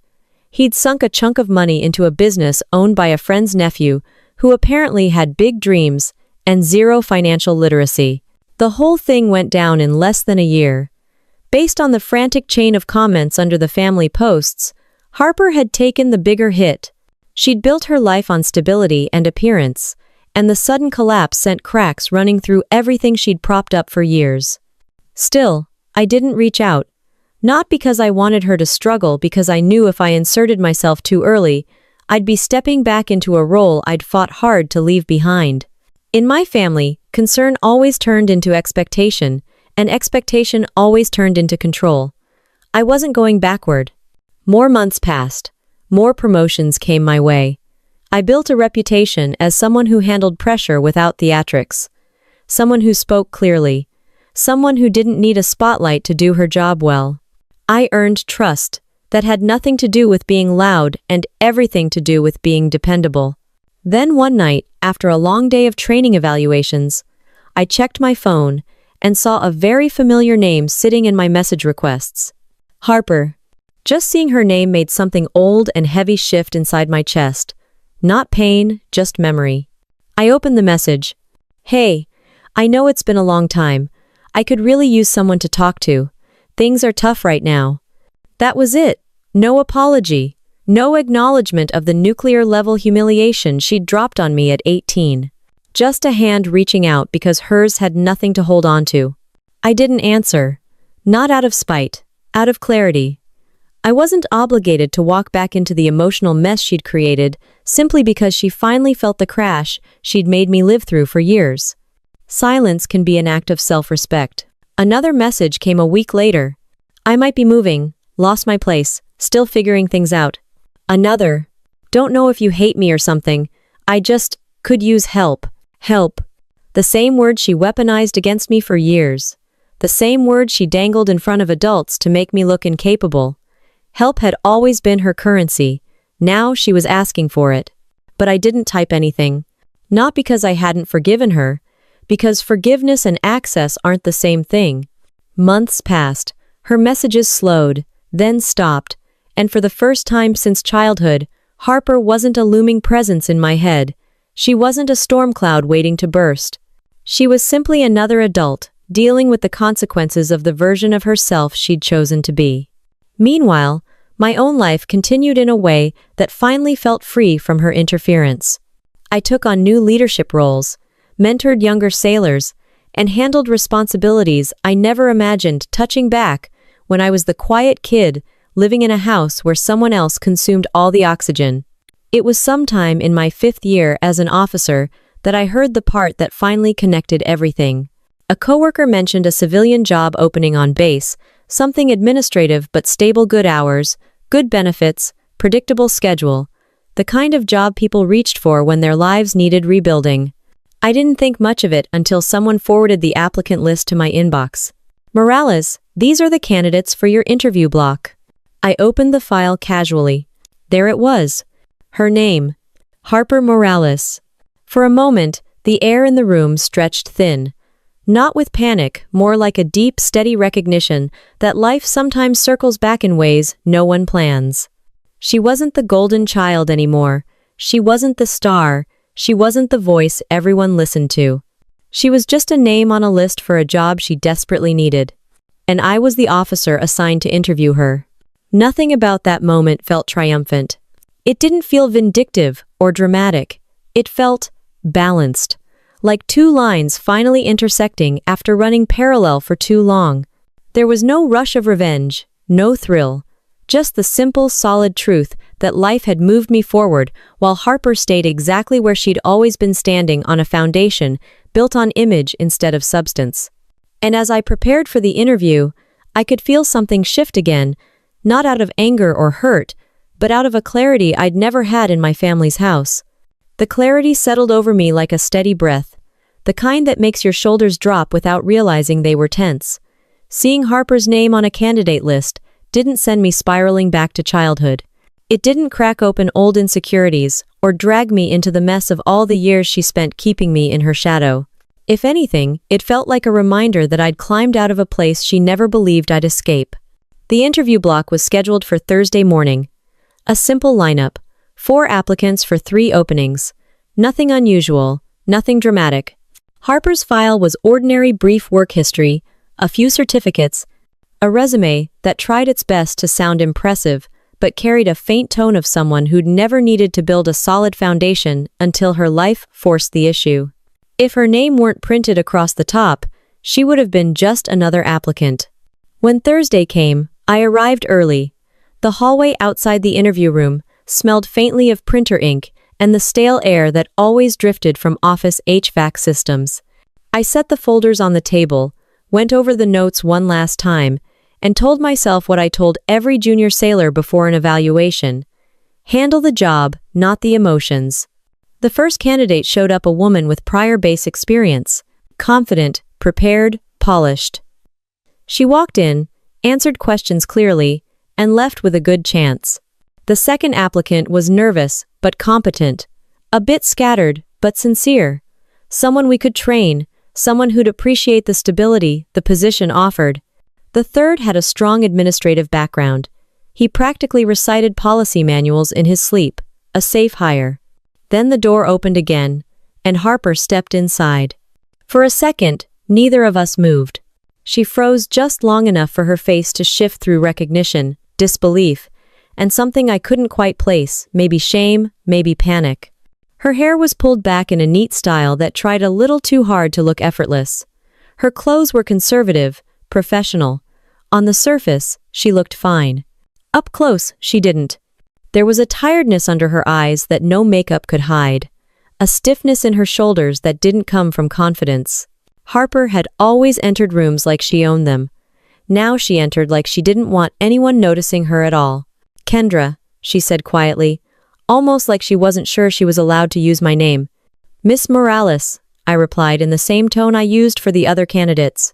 He'd sunk a chunk of money into a business owned by a friend's nephew who apparently had big dreams and zero financial literacy. The whole thing went down in less than a year. Based on the frantic chain of comments under the family posts, Harper had taken the bigger hit. She'd built her life on stability and appearance, and the sudden collapse sent cracks running through everything she'd propped up for years. Still, I didn't reach out. Not because I wanted her to struggle, because I knew if I inserted myself too early, I'd be stepping back into a role I'd fought hard to leave behind. In my family, concern always turned into expectation, and expectation always turned into control. I wasn't going backward. More months passed. More promotions came my way. I built a reputation as someone who handled pressure without theatrics. Someone who spoke clearly. Someone who didn't need a spotlight to do her job well. I earned trust that had nothing to do with being loud and everything to do with being dependable. Then one night, after a long day of training evaluations, I checked my phone and saw a very familiar name sitting in my message requests. Harper. Just seeing her name made something old and heavy shift inside my chest. Not pain, just memory. I opened the message. Hey, I know it's been a long time. I could really use someone to talk to. Things are tough right now. That was it. No apology. No acknowledgement of the nuclear-level humiliation she'd dropped on me at 18. Just a hand reaching out because hers had nothing to hold on to. I didn't answer. Not out of spite. Out of clarity. I wasn't obligated to walk back into the emotional mess she'd created simply because she finally felt the crash she'd made me live through for years. Silence can be an act of self-respect. Another message came a week later. I might be moving, lost my place, still figuring things out. Another. Don't know if you hate me or something. I just could use help. Help. The same word she weaponized against me for years. The same word she dangled in front of adults to make me look incapable. Help had always been her currency. Now she was asking for it. But I didn't type anything. Not because I hadn't forgiven her, because forgiveness and access aren't the same thing. Months passed. Her messages slowed, then stopped, and for the first time since childhood, Harper wasn't a looming presence in my head. She wasn't a storm cloud waiting to burst. She was simply another adult, dealing with the consequences of the version of herself she'd chosen to be. Meanwhile, my own life continued in a way that finally felt free from her interference. I took on new leadership roles, mentored younger sailors, and handled responsibilities I never imagined touching back when I was the quiet kid living in a house where someone else consumed all the oxygen. It was sometime in my 5th year as an officer that I heard the part that finally connected everything. A coworker mentioned a civilian job opening on base, something administrative but stable, good hours, good benefits, predictable schedule, the kind of job people reached for when their lives needed rebuilding. I didn't think much of it until someone forwarded the applicant list to my inbox. Morales, these are the candidates for your interview block. I opened the file casually. There it was. Her name. Harper Morales. For a moment, the air in the room stretched thin. Not with panic, more like a deep, steady recognition that life sometimes circles back in ways no one plans. She wasn't the golden child anymore. She wasn't the star. She wasn't the voice everyone listened to. She was just a name on a list for a job she desperately needed. And I was the officer assigned to interview her. Nothing about that moment felt triumphant. It didn't feel vindictive or dramatic. It felt balanced. Like two lines finally intersecting after running parallel for too long. There was no rush of revenge, no thrill. Just the simple, solid truth that life had moved me forward while Harper stayed exactly where she'd always been, standing on a foundation built on image instead of substance. And as I prepared for the interview, I could feel something shift again, not out of anger or hurt, but out of a clarity I'd never had in my family's house. The clarity settled over me like a steady breath, the kind that makes your shoulders drop without realizing they were tense. Seeing Harper's name on a candidate list didn't send me spiraling back to childhood. It didn't crack open old insecurities or drag me into the mess of all the years she spent keeping me in her shadow. If anything, it felt like a reminder that I'd climbed out of a place she never believed I'd escape. The interview block was scheduled for Thursday morning. A simple lineup. 4 applicants for 3 openings. Nothing unusual, nothing dramatic. Harper's file was ordinary brief work history, a few certificates, a resume that tried its best to sound impressive, but carried a faint tone of someone who'd never needed to build a solid foundation until her life forced the issue. If her name weren't printed across the top, she would have been just another applicant. When Thursday came, I arrived early. The hallway outside the interview room smelled faintly of printer ink and the stale air that always drifted from office HVAC systems. I set the folders on the table, went over the notes one last time, and told myself what I told every junior sailor before an evaluation. Handle the job, not the emotions. The first candidate showed up, a woman with prior base experience. Confident, prepared, polished. She walked in, answered questions clearly, and left with a good chance. The second applicant was nervous, but competent. A bit scattered, but sincere. Someone we could train, someone who'd appreciate the stability the position offered. The third had a strong administrative background. He practically recited policy manuals in his sleep, a safe hire. Then the door opened again, and Harper stepped inside. For a second, neither of us moved. She froze just long enough for her face to shift through recognition, disbelief, and something I couldn't quite place, maybe shame, maybe panic. Her hair was pulled back in a neat style that tried a little too hard to look effortless. Her clothes were conservative, professional. On the surface, she looked fine. Up close, she didn't. There was a tiredness under her eyes that no makeup could hide. A stiffness in her shoulders that didn't come from confidence. Harper had always entered rooms like she owned them. Now she entered like she didn't want anyone noticing her at all. "Kendra," she said quietly, almost like she wasn't sure she was allowed to use my name. "Miss Morales," I replied in the same tone I used for the other candidates.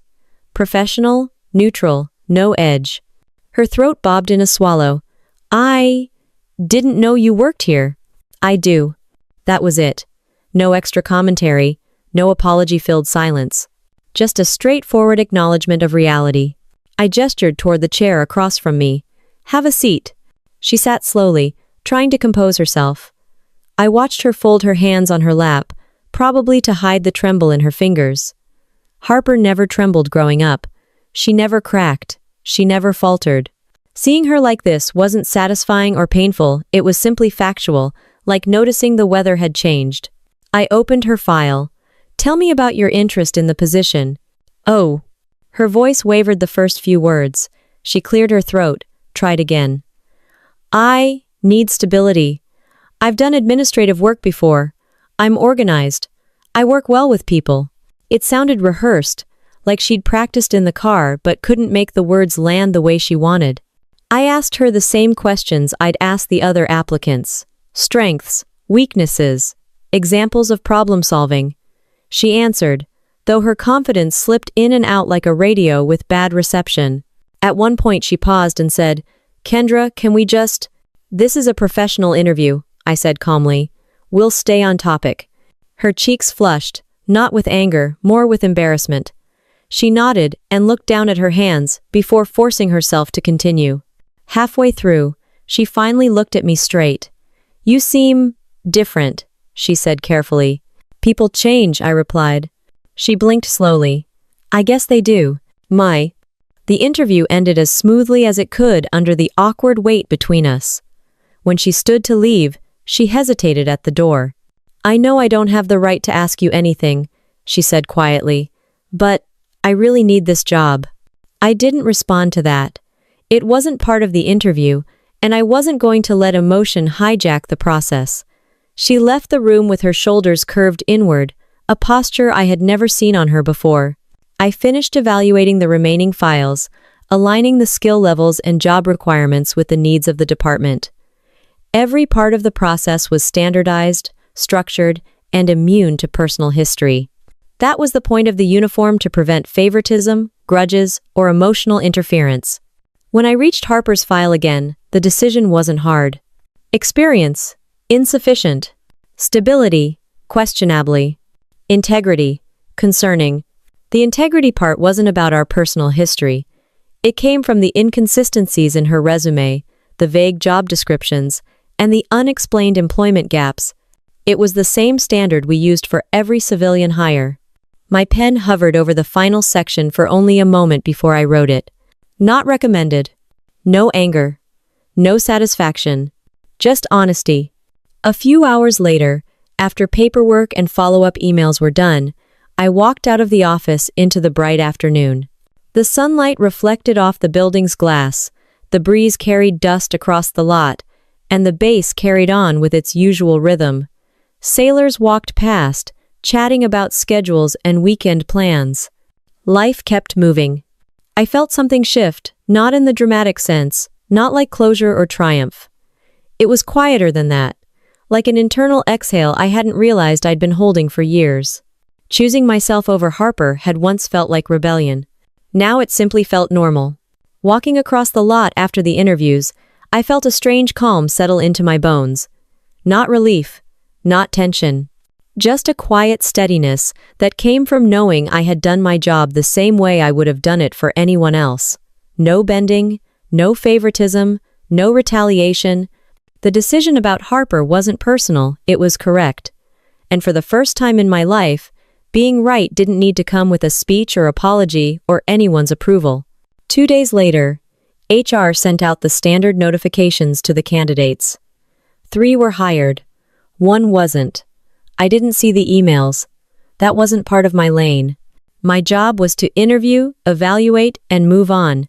Professional, neutral, no edge. Her throat bobbed in a swallow. "I didn't know you worked here." "I do." That was it. No extra commentary, no apology-filled silence. Just a straightforward acknowledgement of reality. I gestured toward the chair across from me. "Have a seat." She sat slowly, trying to compose herself. I watched her fold her hands on her lap, probably to hide the tremble in her fingers. Harper never trembled growing up. She never cracked. She never faltered. Seeing her like this wasn't satisfying or painful, it was simply factual, like noticing the weather had changed. I opened her file. "Tell me about your interest in the position." "Oh." Her voice wavered the first few words. She cleared her throat, tried again. "I need stability. I've done administrative work before. I'm organized. I work well with people." It sounded rehearsed, like she'd practiced in the car but couldn't make the words land the way she wanted. I asked her the same questions I'd asked the other applicants. Strengths, weaknesses, examples of problem solving. She answered, though her confidence slipped in and out like a radio with bad reception. At one point she paused and said, "Kendra, can we just—" "This is a professional interview," I said calmly. "We'll stay on topic." Her cheeks flushed, not with anger, more with embarrassment. She nodded and looked down at her hands before forcing herself to continue. Halfway through, she finally looked at me straight. "You seem different," she said carefully. "People change," I replied. She blinked slowly. "I guess they do. The interview ended as smoothly as it could under the awkward wait between us. When she stood to leave, she hesitated at the door. "I know I don't have the right to ask you anything," she said quietly, "but I really need this job." I didn't respond to that. It wasn't part of the interview, and I wasn't going to let emotion hijack the process. She left the room with her shoulders curved inward, a posture I had never seen on her before. I finished evaluating the remaining files, aligning the skill levels and job requirements with the needs of the department. Every part of the process was standardized, structured, and immune to personal history. That was the point of the uniform, to prevent favoritism, grudges, or emotional interference. When I reached Harper's file again, the decision wasn't hard. Experience, insufficient. Stability, questionably. Integrity, concerning. The integrity part wasn't about our personal history. It came from the inconsistencies in her resume, the vague job descriptions, and the unexplained employment gaps. It was the same standard we used for every civilian hire. My pen hovered over the final section for only a moment before I wrote it. Not recommended. No anger. No satisfaction. Just honesty. A few hours later, after paperwork and follow-up emails were done, I walked out of the office into the bright afternoon. The sunlight reflected off the building's glass, the breeze carried dust across the lot, and the bass carried on with its usual rhythm. Sailors walked past, chatting about schedules and weekend plans. Life kept moving. I felt something shift, not in the dramatic sense, not like closure or triumph. It was quieter than that, like an internal exhale I hadn't realized I'd been holding for years. Choosing myself over Harper had once felt like rebellion. Now it simply felt normal. Walking across the lot after the interviews, I felt a strange calm settle into my bones. Not relief, not tension. Just a quiet steadiness that came from knowing I had done my job the same way I would have done it for anyone else. No bending, no favoritism, no retaliation. The decision about Harper wasn't personal, it was correct. And for the first time in my life, being right didn't need to come with a speech or apology or anyone's approval. 2 days later, HR sent out the standard notifications to the candidates. 3 were hired. 1 wasn't. I didn't see the emails. That wasn't part of my lane. My job was to interview, evaluate, and move on.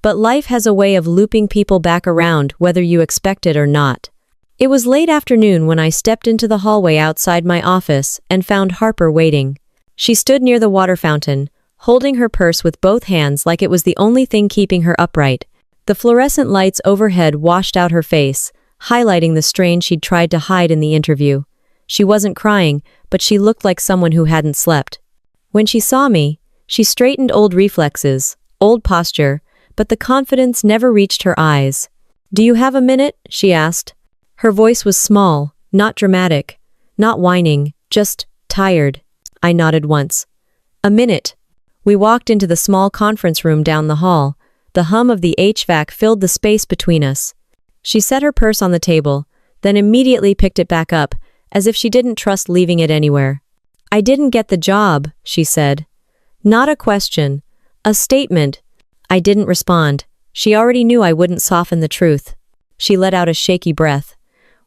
But life has a way of looping people back around whether you expect it or not. It was late afternoon when I stepped into the hallway outside my office and found Harper waiting. She stood near the water fountain, holding her purse with both hands like it was the only thing keeping her upright. The fluorescent lights overhead washed out her face, highlighting the strain she'd tried to hide in the interview. She wasn't crying, but she looked like someone who hadn't slept. When she saw me, she straightened old reflexes, old posture, but the confidence never reached her eyes. "Do you have a minute?" she asked. Her voice was small, not dramatic, not whining, just tired. I nodded once. "A minute." We walked into the small conference room down the hall. The hum of the HVAC filled the space between us. She set her purse on the table, then immediately picked it back up, as if she didn't trust leaving it anywhere. "I didn't get the job," she said. Not a question, a statement. I didn't respond. She already knew I wouldn't soften the truth. She let out a shaky breath.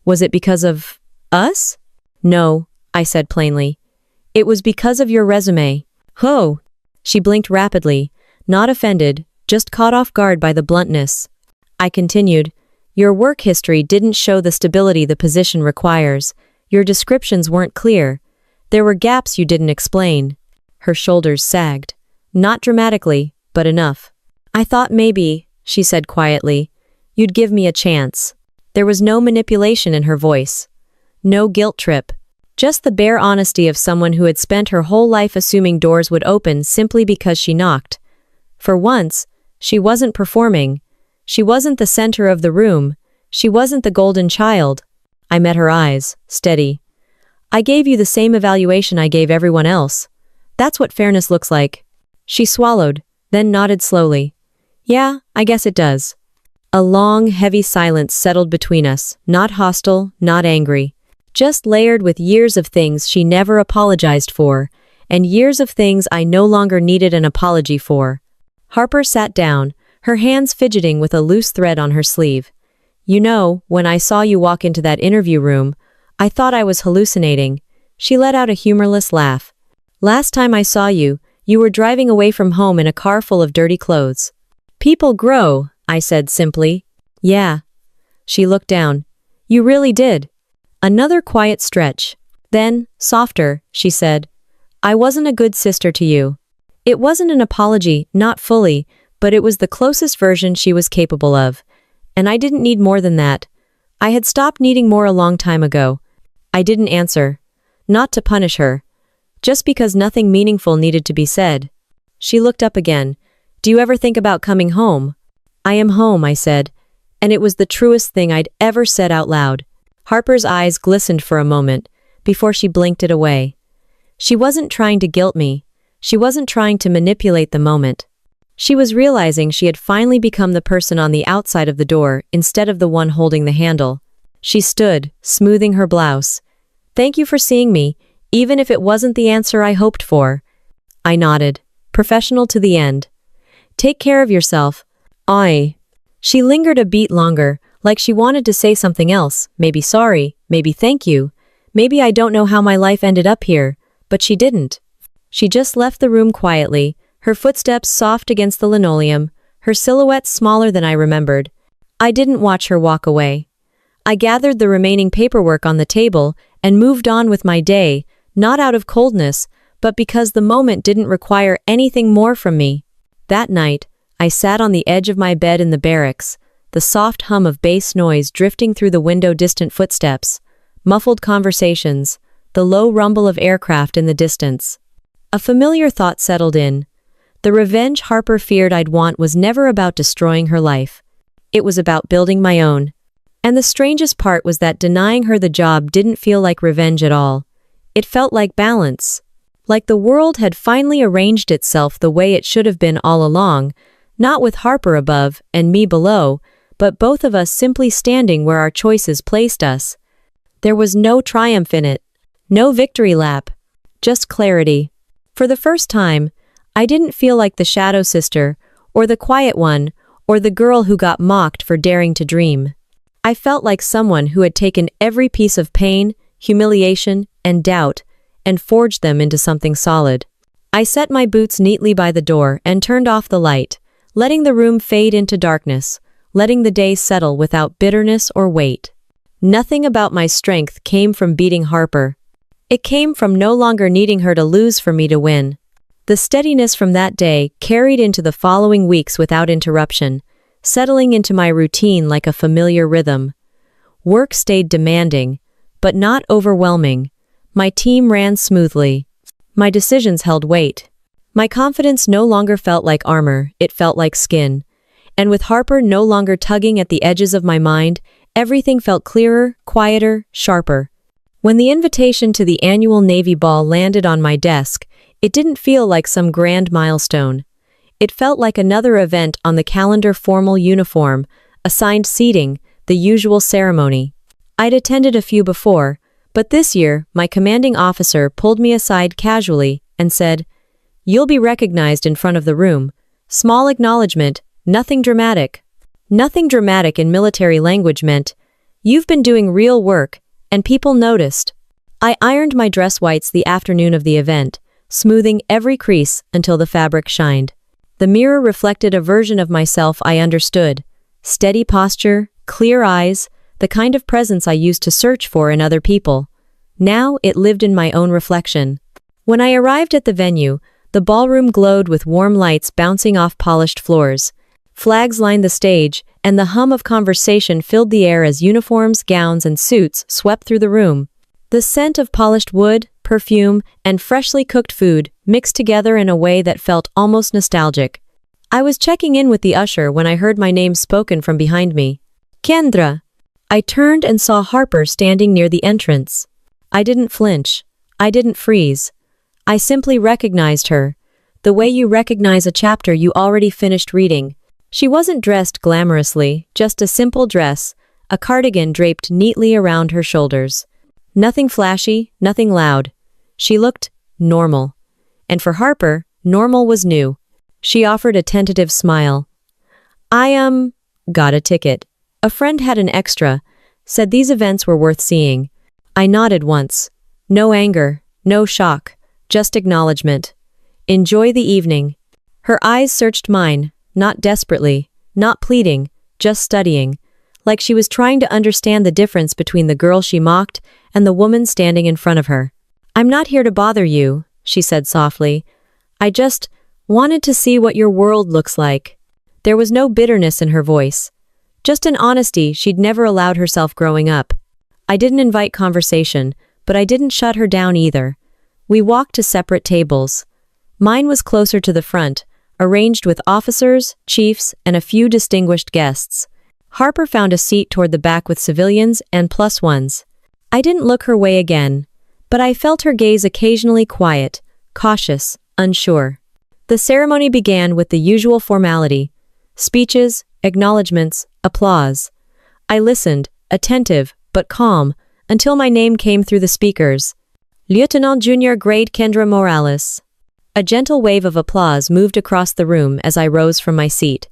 "Was it because of us?" "No," I said plainly. "It was because of your resume." "Oh." She blinked rapidly, not offended, just caught off guard by the bluntness. I continued, "Your work history didn't show the stability the position requires. Your descriptions weren't clear. There were gaps you didn't explain." Her shoulders sagged. Not dramatically, but enough. "I thought maybe," she said quietly, "you'd give me a chance." There was no manipulation in her voice. No guilt trip. Just the bare honesty of someone who had spent her whole life assuming doors would open simply because she knocked. For once, she wasn't performing. She wasn't the center of the room. She wasn't the golden child. I met her eyes, steady. "I gave you the same evaluation I gave everyone else. That's what fairness looks like." She swallowed, then nodded slowly. "Yeah, I guess it does." A long, heavy silence settled between us, not hostile, not angry. Just layered with years of things she never apologized for, and years of things I no longer needed an apology for. Harper sat down, her hands fidgeting with a loose thread on her sleeve. "You know, when I saw you walk into that interview room, I thought I was hallucinating." She let out a humorless laugh. "Last time I saw you, you were driving away from home in a car full of dirty clothes." "People grow," I said simply. "Yeah." She looked down. "You really did." Another quiet stretch. Then, softer, she said, "I wasn't a good sister to you." It wasn't an apology, not fully, but it was the closest version she was capable of. And I didn't need more than that. I had stopped needing more a long time ago. I didn't answer. Not to punish her. Just because nothing meaningful needed to be said. She looked up again. "Do you ever think about coming home?" "I am home," I said. And it was the truest thing I'd ever said out loud. Harper's eyes glistened for a moment, before she blinked it away. She wasn't trying to guilt me. She wasn't trying to manipulate the moment. She was realizing she had finally become the person on the outside of the door instead of the one holding the handle. She stood, smoothing her blouse. "Thank you for seeing me, even if it wasn't the answer I hoped for." I nodded, professional to the end. "Take care of yourself." She lingered a beat longer, like she wanted to say something else, maybe sorry, maybe thank you, maybe I don't know how my life ended up here, but she didn't. She just left the room quietly, her footsteps soft against the linoleum, her silhouette smaller than I remembered. I didn't watch her walk away. I gathered the remaining paperwork on the table and moved on with my day, not out of coldness, but because the moment didn't require anything more from me. That night, I sat on the edge of my bed in the barracks, the soft hum of bass noise drifting through the window, distant footsteps, muffled conversations, the low rumble of aircraft in the distance. A familiar thought settled in. The revenge Harper feared I'd want was never about destroying her life. It was about building my own. And the strangest part was that denying her the job didn't feel like revenge at all. It felt like balance. Like the world had finally arranged itself the way it should have been all along, not with Harper above and me below, but both of us simply standing where our choices placed us. There was no triumph in it, no victory lap, just clarity. For the first time, I didn't feel like the shadow sister, or the quiet one, or the girl who got mocked for daring to dream. I felt like someone who had taken every piece of pain, humiliation, and doubt, and forged them into something solid. I set my boots neatly by the door and turned off the light, letting the room fade into darkness, letting the day settle without bitterness or weight. Nothing about my strength came from beating Harper. It came from no longer needing her to lose for me to win. The steadiness from that day carried into the following weeks without interruption, settling into my routine like a familiar rhythm. Work stayed demanding, but not overwhelming. My team ran smoothly. My decisions held weight. My confidence no longer felt like armor, it felt like skin. And with Harper no longer tugging at the edges of my mind, everything felt clearer, quieter, sharper. When the invitation to the annual Navy Ball landed on my desk, it didn't feel like some grand milestone. It felt like another event on the calendar: formal uniform, assigned seating, the usual ceremony. I'd attended a few before, but this year, my commanding officer pulled me aside casually and said, "You'll be recognized in front of the room. Small acknowledgement, nothing dramatic." Nothing dramatic in military language meant, "You've been doing real work, and people noticed." I ironed my dress whites the afternoon of the event, smoothing every crease until the fabric shined. The mirror reflected a version of myself I understood. Steady posture, clear eyes, the kind of presence I used to search for in other people. Now it lived in my own reflection. When I arrived at the venue, the ballroom glowed with warm lights bouncing off polished floors. Flags lined the stage, and the hum of conversation filled the air as uniforms, gowns, and suits swept through the room. The scent of polished wood, perfume, and freshly cooked food mixed together in a way that felt almost nostalgic. I was checking in with the usher when I heard my name spoken from behind me. "Kendra." I turned and saw Harper standing near the entrance. I didn't flinch. I didn't freeze. I simply recognized her, the way you recognize a chapter you already finished reading. She wasn't dressed glamorously, just a simple dress, a cardigan draped neatly around her shoulders. Nothing flashy, nothing loud. She looked normal. And for Harper, normal was new. She offered a tentative smile. "I got a ticket. A friend had an extra, said these events were worth seeing." I nodded once. No anger, no shock, just acknowledgement. "Enjoy the evening." Her eyes searched mine, not desperately, not pleading, just studying, like she was trying to understand the difference between the girl she mocked and the woman standing in front of her. "I'm not here to bother you," she said softly. "I just wanted to see what your world looks like." There was no bitterness in her voice, just an honesty she'd never allowed herself growing up. I didn't invite conversation, but I didn't shut her down either. We walked to separate tables. Mine was closer to the front, arranged with officers, chiefs, and a few distinguished guests. Harper found a seat toward the back with civilians and +1s. I didn't look her way again, but I felt her gaze occasionally quiet, cautious, unsure. The ceremony began with the usual formality: speeches, acknowledgements, applause. I listened, attentive, but calm, until my name came through the speakers. "Lieutenant Junior Grade Kendra Morales." A gentle wave of applause moved across the room as I rose from my seat.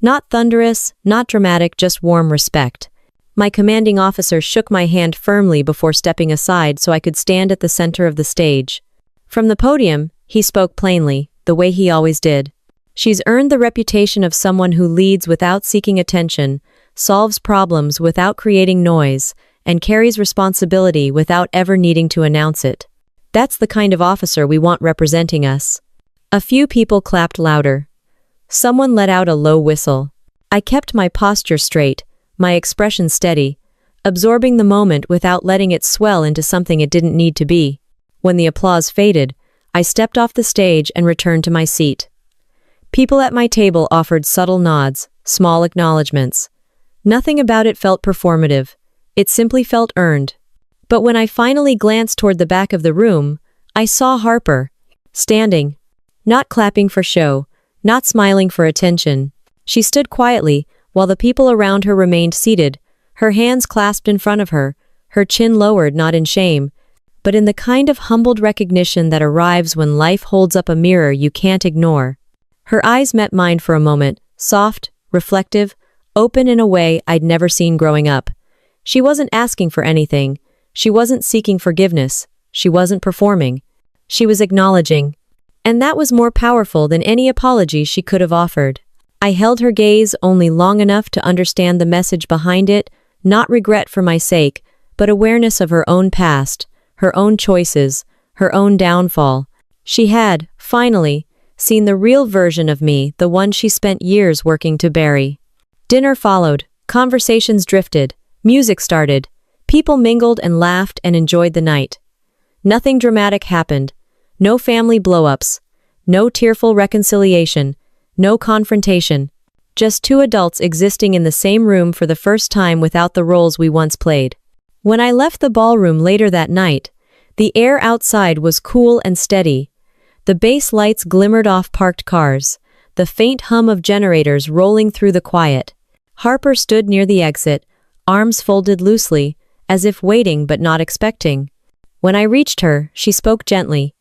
Not thunderous, not dramatic, just warm respect. My commanding officer shook my hand firmly before stepping aside so I could stand at the center of the stage. From the podium, he spoke plainly, the way he always did. "She's earned the reputation of someone who leads without seeking attention, solves problems without creating noise, and carries responsibility without ever needing to announce it. That's the kind of officer we want representing us." A few people clapped louder. Someone let out a low whistle. I kept my posture straight, my expression steady, absorbing the moment without letting it swell into something it didn't need to be. When the applause faded, I stepped off the stage and returned to my seat. People at my table offered subtle nods, small acknowledgments. Nothing about it felt performative. It simply felt earned. But when I finally glanced toward the back of the room, I saw Harper, standing, not clapping for show, not smiling for attention. She stood quietly, while the people around her remained seated, her hands clasped in front of her, her chin lowered not in shame, but in the kind of humbled recognition that arrives when life holds up a mirror you can't ignore. Her eyes met mine for a moment, soft, reflective, open in a way I'd never seen growing up. She wasn't asking for anything. She wasn't seeking forgiveness. She wasn't performing. She was acknowledging. And that was more powerful than any apology she could have offered. I held her gaze only long enough to understand the message behind it, not regret for my sake, but awareness of her own past, her own choices, her own downfall. She had, finally, seen the real version of me, the one she spent years working to bury. Dinner followed, conversations drifted, music started, people mingled and laughed and enjoyed the night. Nothing dramatic happened, no family blow-ups, no tearful reconciliation, no confrontation, just two adults existing in the same room for the first time without the roles we once played. When I left the ballroom later that night, the air outside was cool and steady. The base lights glimmered off parked cars, the faint hum of generators rolling through the quiet. Harper stood near the exit, arms folded loosely, as if waiting but not expecting. When I reached her, she spoke gently.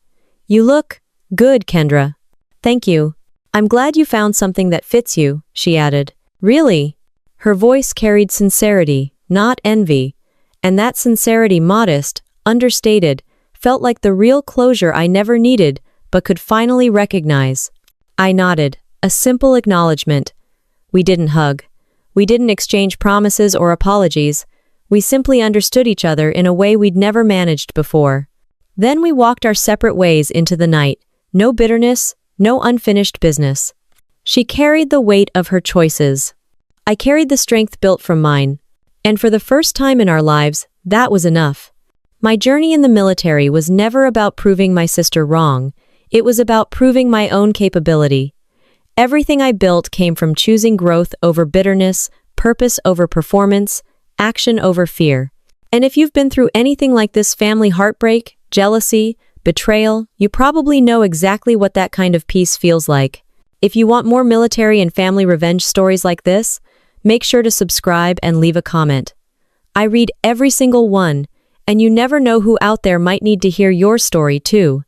"You look good, Kendra." "Thank you. I'm glad you found something that fits you," she added. "Really?" Her voice carried sincerity, not envy, and that sincerity, modest, understated, felt like the real closure I never needed but could finally recognize. I nodded, a simple acknowledgement. We didn't hug. We didn't exchange promises or apologies. We simply understood each other in a way we'd never managed before. Then we walked our separate ways into the night. No bitterness, no unfinished business. She carried the weight of her choices. I carried the strength built from mine. And for the first time in our lives, that was enough. My journey in the military was never about proving my sister wrong. It was about proving my own capability. Everything I built came from choosing growth over bitterness, purpose over performance, action over fear. And if you've been through anything like this, family heartbreak, jealousy, betrayal, you probably know exactly what that kind of peace feels like. If you want more military and family revenge stories like this, make sure to subscribe and leave a comment. I read every single one, and you never know who out there might need to hear your story too.